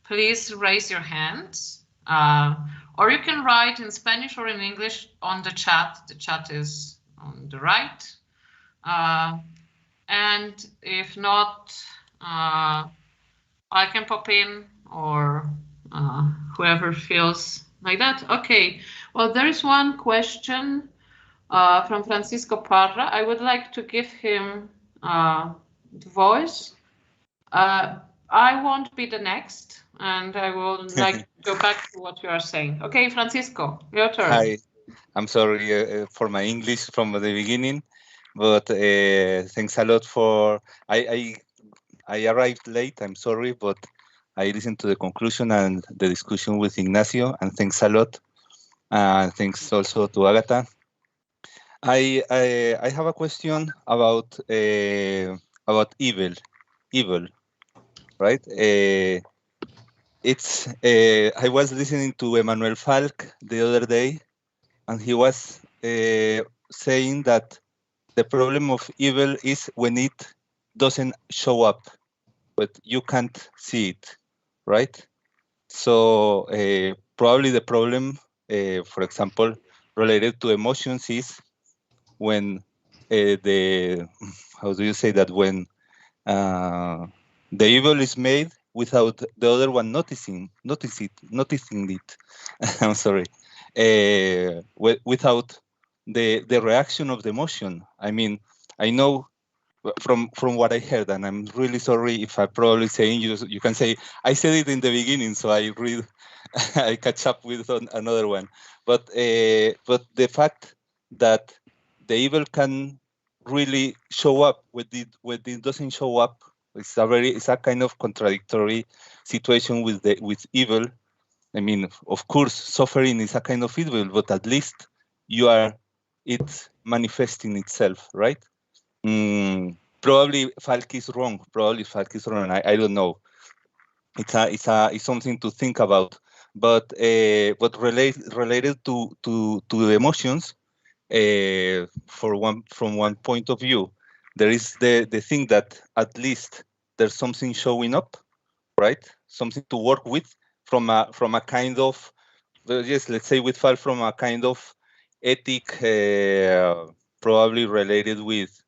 please raise your hands. Or you can write in Spanish or in English on the chat. The chat is on the right. And if not, I can pop in, or whoever feels like that. Okay, well, there is one question from Francisco Parra. I would like to give him the voice. I won't be the next, and I will like to go back to what you are saying. Okay, Francisco, your turn. Hi, I'm sorry for my English from the beginning, but thanks a lot for, I arrived late, I'm sorry, but I listened to the conclusion and the discussion with Ignacio, and thanks a lot. And thanks also to Agatha. I have a question about evil, right? I was listening to Emmanuel Falk the other day, and he was saying that the problem of evil is when it doesn't show up, but you can't see it, right? So probably the problem, for example, related to emotions is when how do you say that, when the evil is made without the other one noticing it. I'm sorry, without the reaction of the emotion. I mean, I know from what I heard, and I'm really sorry if I'm probably saying you can say I said it in the beginning, so I catch up with another one. But the fact that the evil can really show up when it doesn't show up, it's a kind of contradictory situation with evil. I mean, of course, suffering is a kind of evil, but at least it's manifesting itself, right? Probably Falk is wrong. I don't know. It's something to think about. But related to the emotions, from one point of view, there is the thing that at least there's something showing up, right? Something to work with from a kind of, yes, let's say with Falk, from a kind of ethic, probably related with,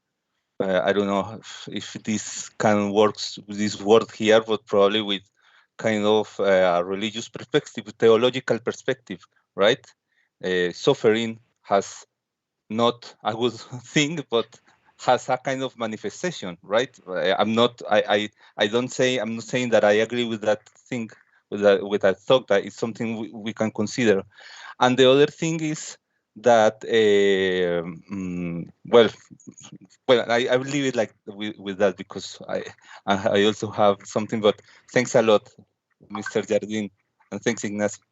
I don't know if this can works with this word here, but probably with kind of a religious perspective, theological perspective, right? Suffering has not a good thing, but has a kind of manifestation, right? I'm not saying that I agree with that thing, with that thought, that it's something we can consider. And the other thing is that, well, I will leave it like with that, because I also have something. But thanks a lot, Mr. Jardine, and thanks, Ignacio.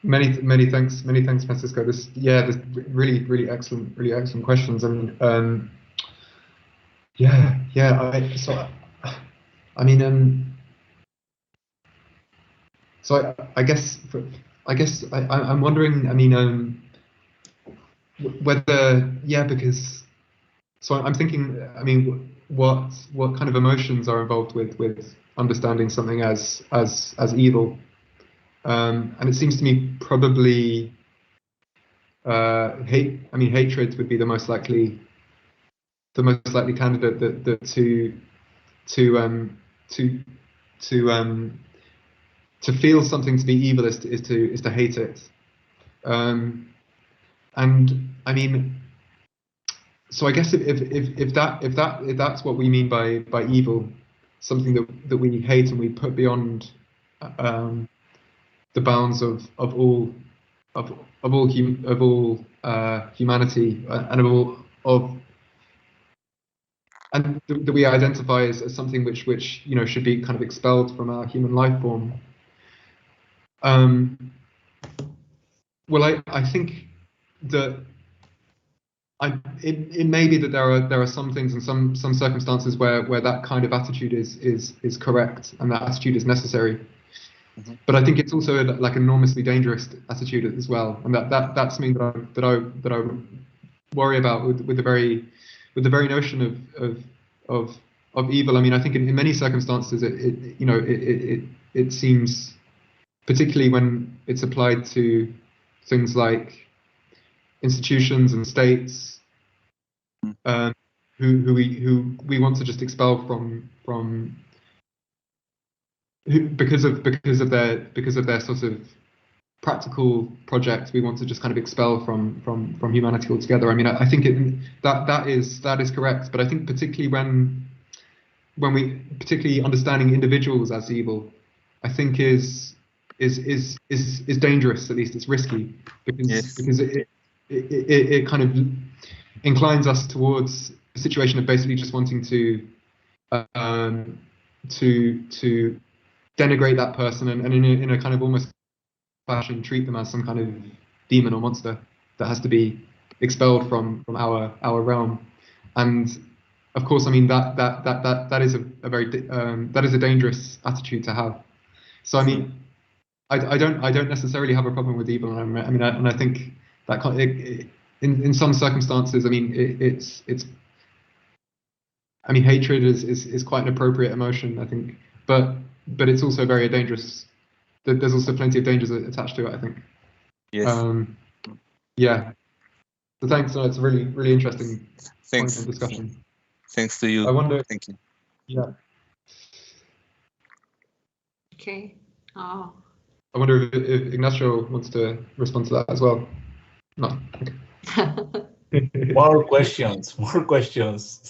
Many thanks, Francisco. There's really excellent questions. And I guess I'm wondering. I mean, whether because I'm thinking. I mean, what kind of emotions are involved with understanding something as evil? And it seems to me probably hatred would be the most likely candidate that to feel something to be evil is to hate it. And I mean, so I guess if that's what we mean by evil, something that we hate and we put beyond the bounds of all humanity, and that we identify as something which should be kind of expelled from our human life form. Well, I think that it may be that there are some things and some circumstances where that kind of attitude is correct and that attitude is necessary. Mm-hmm. But I think it's also like an enormously dangerous attitude as well, and that's something that I worry about with the very notion of evil. I mean, I think in many circumstances it seems, particularly when it's applied to things like institutions and states, who we want to just expel from because of their sort of practical project. We want to just kind of expel from humanity altogether. I mean, I think that is correct, but I think particularly when we understanding individuals as evil, I think is dangerous. At least it's risky, because it kind of inclines us towards a situation of basically just wanting to denigrate that person and in a kind of almost fashion treat them as some kind of demon or monster that has to be expelled from our realm. And of course, I mean that is a very that is a dangerous attitude to have. So I mean, I don't necessarily have a problem with evil. And I think that in some circumstances, I mean, it's I mean, hatred is quite an appropriate emotion, I think, but it's also very dangerous. There's also plenty of dangers attached to it, I think. Yes. Yeah. So thanks. No, it's a really interesting point of discussion. Thanks to you. I wonder. Thank you. Yeah. Okay. I wonder if Ignacio wants to respond to that as well. No. Okay. More questions.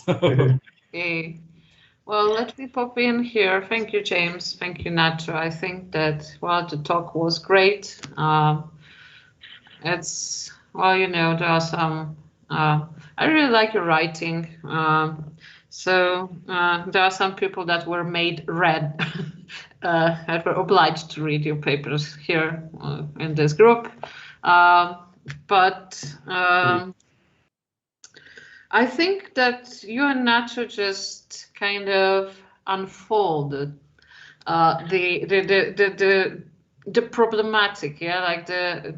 Okay. Well, let me pop in here. Thank you, James. Thank you, Nacho. I think that, well, the talk was great. It's, well, there are some, I really like your writing. So there are some people that were made read, that were obliged to read your papers here in this group. But I think that you and Nacho just kind of unfolded the problematic, like the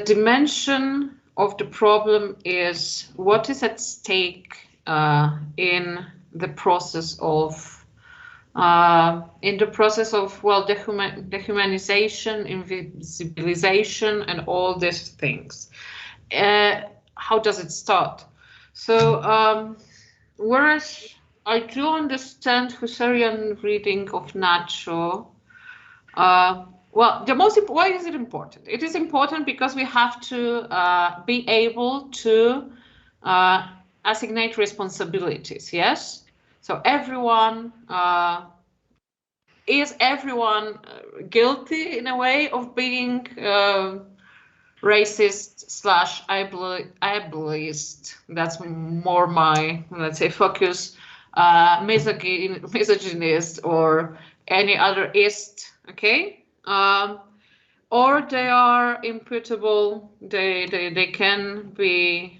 dimension of the problem is what is at stake in the process of dehumanization, invisibilization, and all these things. How does it start? So whereas I do understand Husserlian reading of Nacho, Well, why is it important? It is important because we have to be able to assignate responsibilities, yes? So everyone, is everyone guilty in a way of being racist / ableist? That's more my, let's say, focus, misogynist or any other ist, okay? Or they are imputable, they can be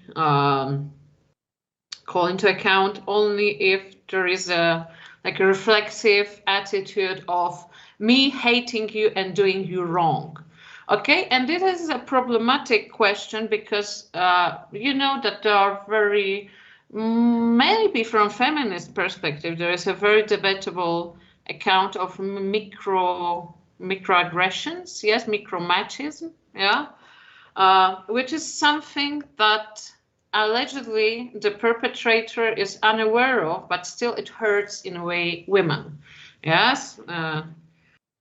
called into account only if there is a reflexive attitude of me hating you and doing you wrong. Okay, and this is a problematic question because you know that there are maybe from feminist perspective, there is a very debatable account of microaggressions, yes, micromachism, yeah, which is something that allegedly the perpetrator is unaware of, but still it hurts in a way women, yes.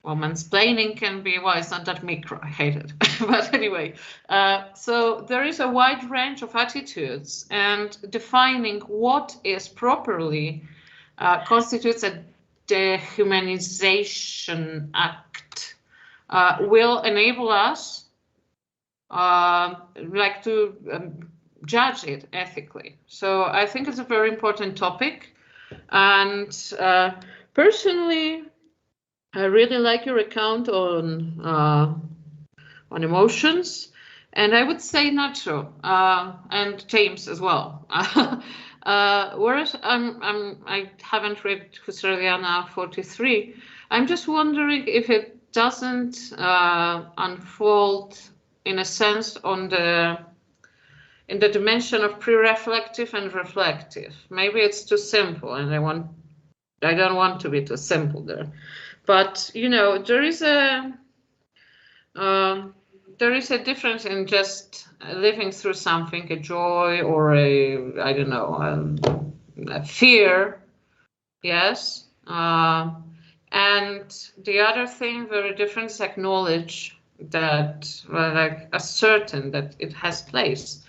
Well, mansplaining can be, well, it's not that micro, I hate it. But anyway, so there is a wide range of attitudes, and defining what is properly constitutes a dehumanization act will enable us to judge it ethically. So I think it's a very important topic, and personally, I really like your account on emotions, and I would say Nacho and James as well. Whereas I haven't read Husserliana 43. I'm just wondering if it doesn't unfold in a sense in the dimension of pre-reflective and reflective. Maybe it's too simple, and I don't want to be too simple there. But you know, there is a difference in just living through something, a joy or I don't know, a fear, yes. And the other thing, very different, is acknowledge that, ascertain that it has place.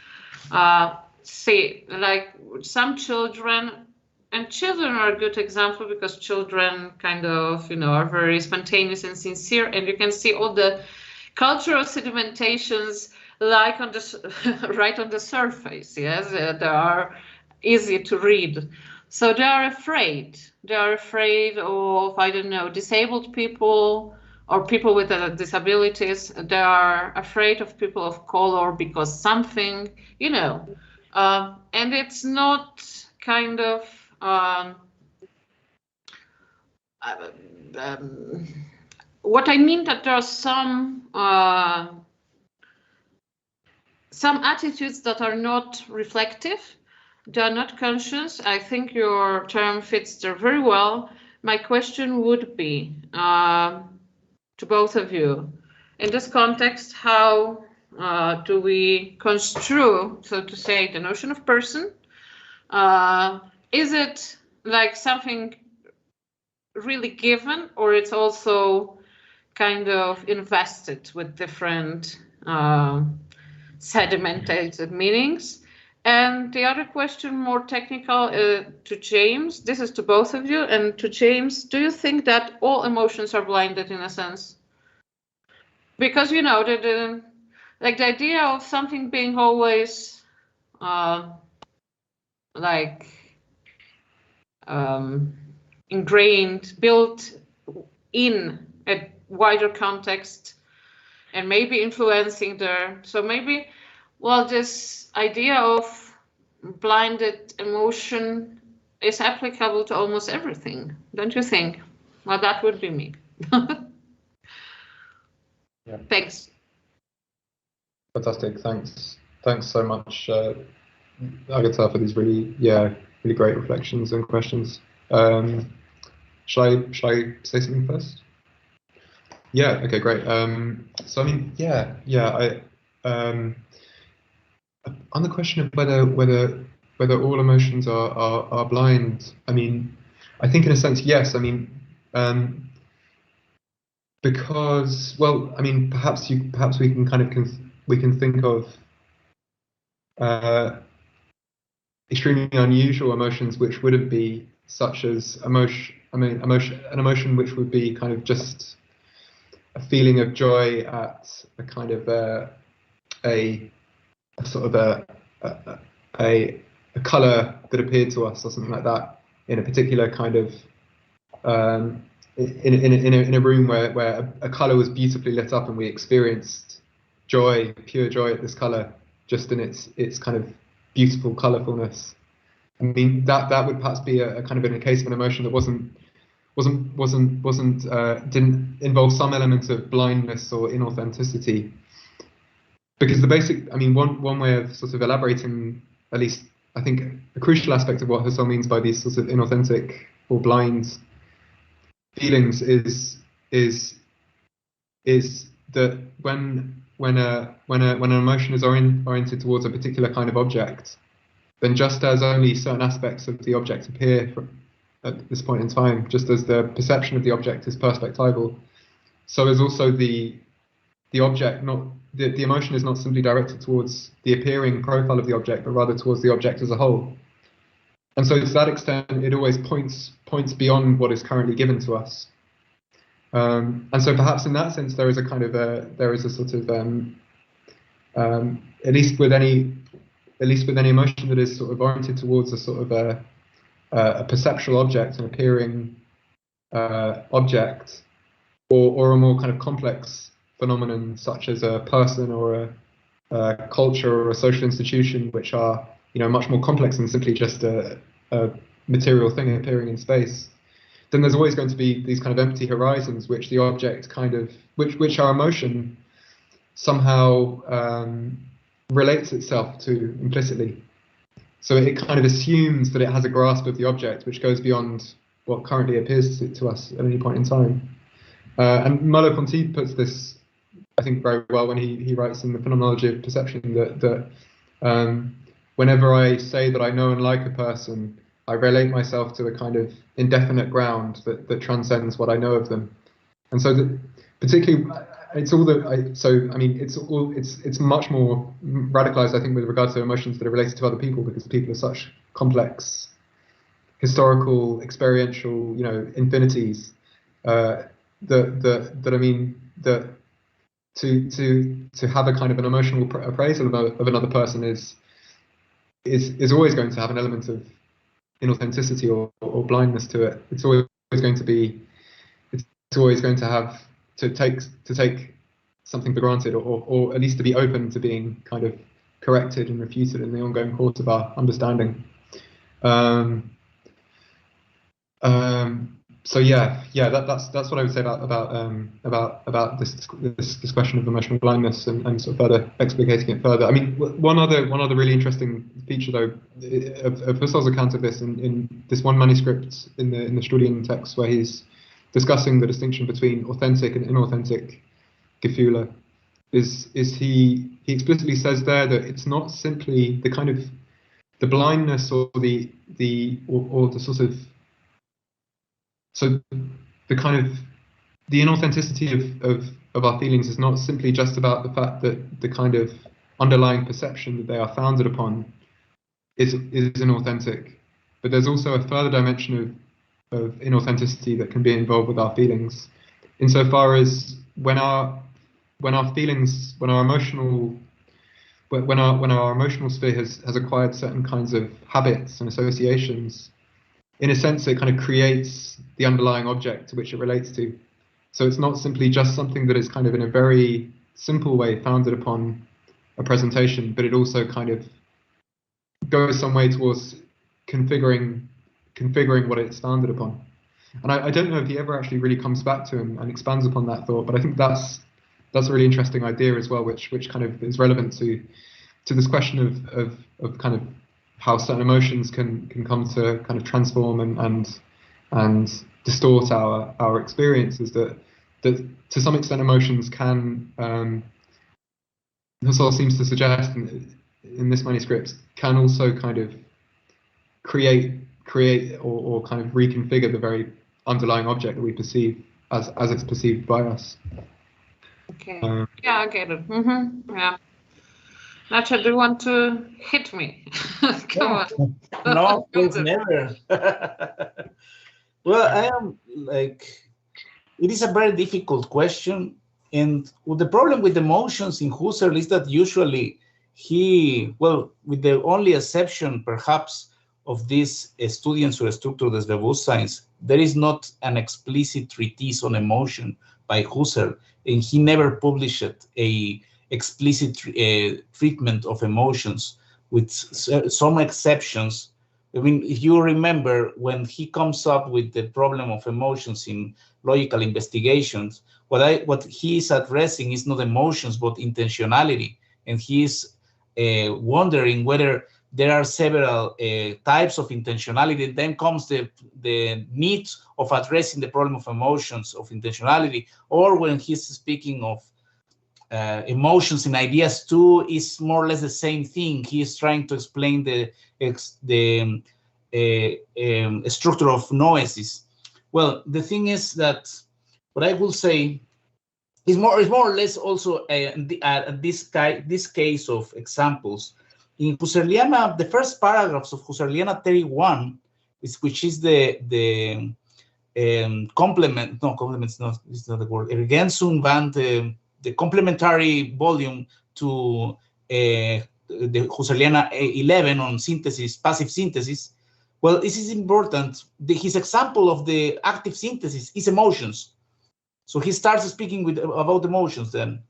See, like some children. And children are a good example because children kind of, you know, are very spontaneous and sincere, and you can see all the cultural sedimentations like on the right on the surface. Yes, they are easy to read. So they are afraid. They are afraid of, I don't know, disabled people or people with disabilities. They are afraid of people of color because something, you know, and it's not kind of. What I mean that there are some attitudes that are not reflective, they are not conscious. I think your term fits there very well. My question would be to both of you, in this context, how do we construe, so to say, the notion of person? Is it like something really given, or it's also kind of invested with different sedimented meanings? And the other question, more technical, to James, this is to both of you, and to James, do you think that all emotions are blinded in a sense? Because, you know, the idea of something being always ingrained, built in a wider context, and maybe influencing there. So maybe, well, this idea of blinded emotion is applicable to almost everything, don't you think? Well, that would be me. Yeah. Thanks. Fantastic. Thanks so much, Agatha, for these really great reflections and questions. Shall I say something first? Yeah. Okay. Great. So I mean, I on the question of whether all emotions are blind. I mean, I think in a sense, yes. I mean, because, well, I mean, perhaps we can kind of we can think of extremely unusual emotions which wouldn't be such as an emotion which would be kind of just a feeling of joy at a kind of a sort of a color that appeared to us or something like that in a particular kind of in a room where a color was beautifully lit up and we experienced joy, pure joy at this color, just in its kind of beautiful colorfulness. I mean, that would perhaps be a kind of in a case of an emotion that didn't involve some element of blindness or inauthenticity. Because the basic, I mean, one way of sort of elaborating, at least I think a crucial aspect of what Husserl means by these sorts of inauthentic or blind feelings is that when an emotion is oriented towards a particular kind of object, then just as only certain aspects of the object appear at this point in time, just as the perception of the object is perspectival, so is also the object, not the emotion is not simply directed towards the appearing profile of the object, but rather towards the object as a whole. And so to that extent, it always points beyond what is currently given to us. And so perhaps in that sense, there is a kind of a sort of at least with any emotion that is sort of oriented towards a sort of a perceptual object, an appearing object, or a more kind of complex phenomenon such as a person or a culture or a social institution, which are much more complex than simply just a material thing appearing in space, then there's always going to be these kind of empty horizons which the object kind of which our emotion somehow relates itself to implicitly. So it kind of assumes that it has a grasp of the object which goes beyond what currently appears to us at any point in time. And Merleau-Ponty puts this, I think, very well when he writes in the Phenomenology of Perception that whenever I say that I know and like a person, I relate myself to a kind of indefinite ground that transcends what I know of them. And so particularly, it's much more radicalized, I think, with regard to emotions that are related to other people, because people are such complex historical, experiential, infinities, that to have a kind of an emotional appraisal of another person is always going to have an element of inauthenticity or blindness to it. It's always going to have to take something for granted, or at least to be open to being kind of corrected and refuted in the ongoing course of our understanding. So that's what I would say about this question of emotional blindness, and sort of further explicating it further. I mean, one other really interesting feature though of Husserl's account of this in this one manuscript in the Studien text, where he's discussing the distinction between authentic and inauthentic Gefühle, is he explicitly says there that it's not simply the kind of the blindness or the sort of, so the kind of the inauthenticity of our feelings is not simply just about the fact that the kind of underlying perception that they are founded upon is inauthentic, but there's also a further dimension of inauthenticity that can be involved with our feelings, insofar as when our emotional sphere has acquired certain kinds of habits and associations, in a sense it kind of creates the underlying object to which it relates to. So it's not simply just something that is kind of in a very simple way founded upon a presentation, but it also kind of goes some way towards configuring what it's founded upon. And I don't know if he ever actually really comes back to and expands upon that thought, but I think that's a really interesting idea as well, which kind of is relevant to this question of kind of how certain emotions can come to kind of transform and distort our experiences, that to some extent emotions can, Husserl seems to suggest in this manuscript, can also kind of create or kind of reconfigure the very underlying object that we perceive. as it's perceived by us. Okay. Yeah, I get it. Yeah. Nacho, do you want to hit me? Come on. No, of course, never. Well, I am like, it is a very difficult question. And the problem with emotions in Husserl is that usually he, well, with the only exception perhaps of this Studien zur Struktur des Bewusstseins, there is not an explicit treatise on emotion by Husserl, and he never published a explicit treatment of emotions, with some exceptions. I mean, if you remember, when he comes up with the problem of emotions in logical investigations, what he is addressing is not emotions, but intentionality. And he is wondering whether there are several types of intentionality. Then comes the need of addressing the problem of emotions, of intentionality, or when he's speaking of emotions in Ideas 2, is more or less the same thing. He is trying to explain the structure of noesis. Well, the thing is that what I will say is more or less also this case of examples. In Husserliana, the first paragraphs of Husserliana 31, which is the complement, no, complements, no, it's not the word, Ergänzung Band, the complementary volume to the Husserliana 11 on synthesis, passive synthesis. Well, this is important. His example of the active synthesis is emotions. So he starts speaking about emotions then.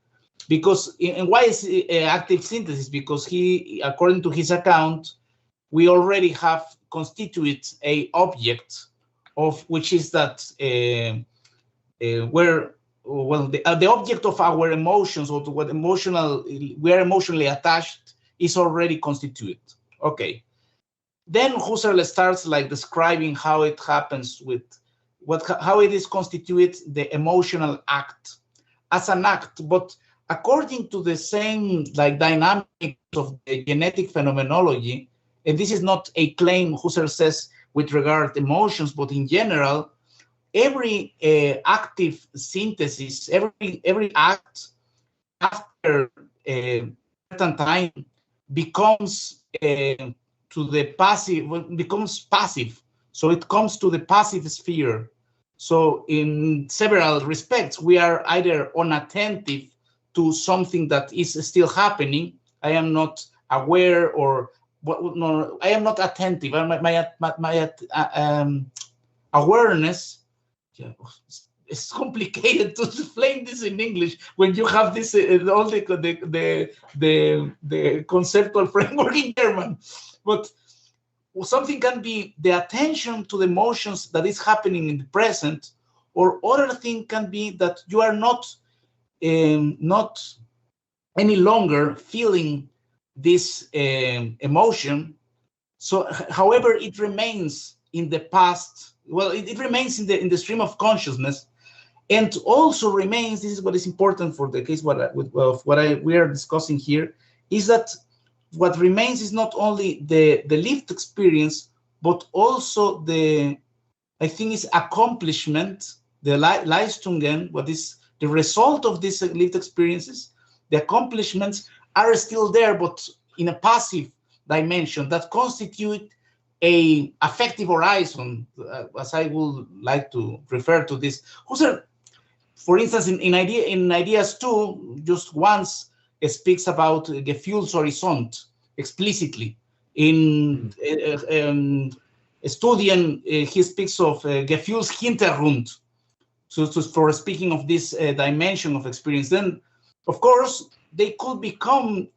Because, and why is active synthesis? Because he, according to his account, we already have constituted a object of which is that where, well, the object of our emotions, or to what we are emotionally attached, is already constituted. Okay. Then Husserl starts like describing how it happens with how it is constituted, the emotional act as an act, but according to the same like dynamics of the genetic phenomenology. And this is not a claim Husserl says with regard to emotions, but in general, every active synthesis, every act after a certain time becomes to the passive, becomes passive. So it comes to the passive sphere. So in several respects, we are either unattentive to something that is still happening. I am not aware, or no, I am not attentive. My awareness. Yeah, it's complicated to explain this in English when you have this all the conceptual framework in German. But something can be the attention to the emotions that is happening in the present, or other thing can be that you are not any longer feeling this emotion. So, however, it remains in the past. Well, it remains in the stream of consciousness, and also remains. This is what is important for the case we are discussing here, is that what remains is not only the lived experience, but also I think is accomplishment, the Leistungen, what is the result of these lived experiences. The accomplishments are still there, but in a passive dimension that constitute a affective horizon, as I would like to refer to this. Husserl, for instance, in Ideas 2, just once speaks about Gefühlshorizont explicitly. In Studien, he speaks of Gefühlshintergrund, so for speaking of this dimension of experience. Then, of course, they could become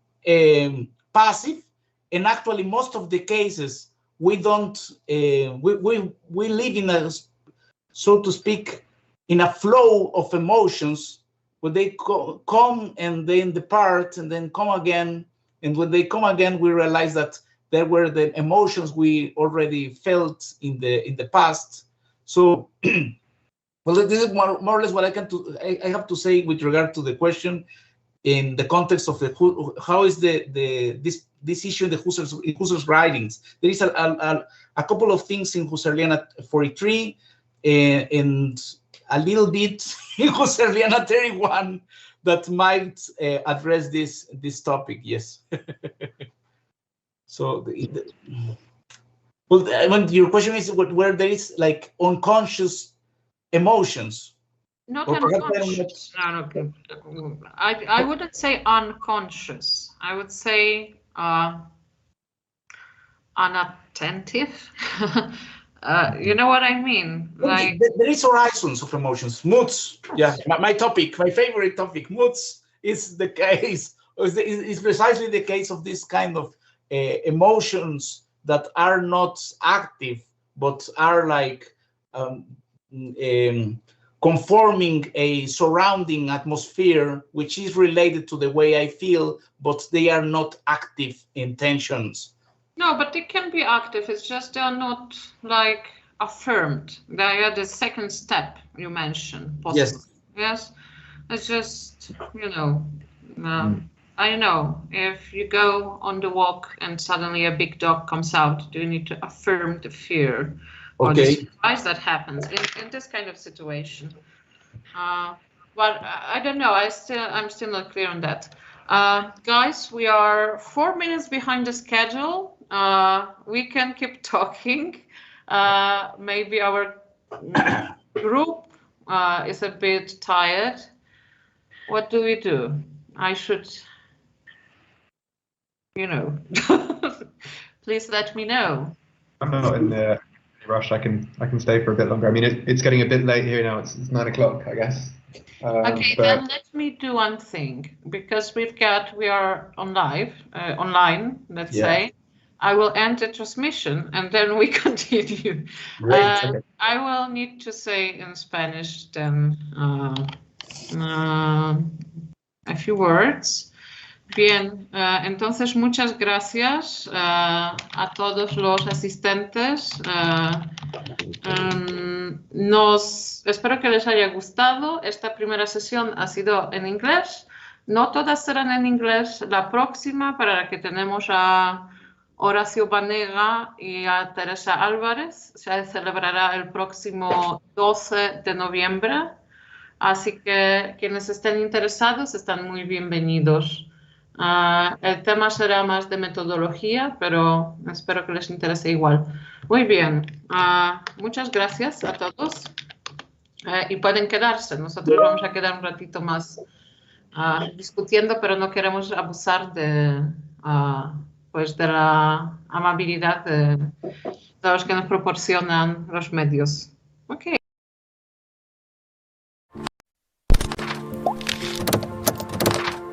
passive, and actually most of the cases we don't, we live in a, so to speak, in a flow of emotions where they come and then depart and then come again. And when they come again, we realize that there were the emotions we already felt in the past. So, well, this is more or less what I have to say with regard to the question in the context of how is this issue in Husserl's writings. There is a couple of things in Husserliana 43, and a little bit Jose Riana 31 that might address this topic. Yes. So when your question is where there is like unconscious emotions. Not Or perhaps unconscious. No. I wouldn't say unconscious. I would say unattentive. You know what I mean? Like there is horizons of emotions, moods. Yeah, my topic, my favorite topic, moods, is the case. Is precisely the case of this kind of emotions that are not active, but are like conforming a surrounding atmosphere, which is related to the way I feel, but they are not active intentions. No, but they can be active. It's just they're not like affirmed. They are the second step you mentioned. Possibly. Yes. It's just, you know, I know if you go on the walk and suddenly a big dog comes out, do you need to affirm the fear or the surprise that happens in this kind of situation? But I don't know. I'm still not clear on that. Guys, we are 4 minutes behind the schedule. We can keep talking. Maybe our group is a bit tired. What do we do? I should, you know, please let me know. I'm not in a rush. I can stay for a bit longer. I mean, it's getting a bit late here now. It's 9 o'clock, I guess. Okay, then let me do one thing, because we are on live, online, let's say. I will end the transmission and then we continue. Great. Okay. I will need to say in Spanish then a few words. Bien, entonces muchas gracias a todos los asistentes. Espero que les haya gustado. Esta primera sesión ha sido en inglés. No todas serán en inglés. La próxima, para la que tenemos a Horacio Banega y a Teresa Álvarez, se celebrará el próximo 12 de noviembre. Así que quienes estén interesados están muy bienvenidos. El tema será más de metodología, pero espero que les interese igual. Muy bien, muchas gracias a todos y pueden quedarse. Nosotros vamos a quedar un ratito más discutiendo, pero no queremos abusar de la amabilidad de los que nos proporcionan los medios. Okay.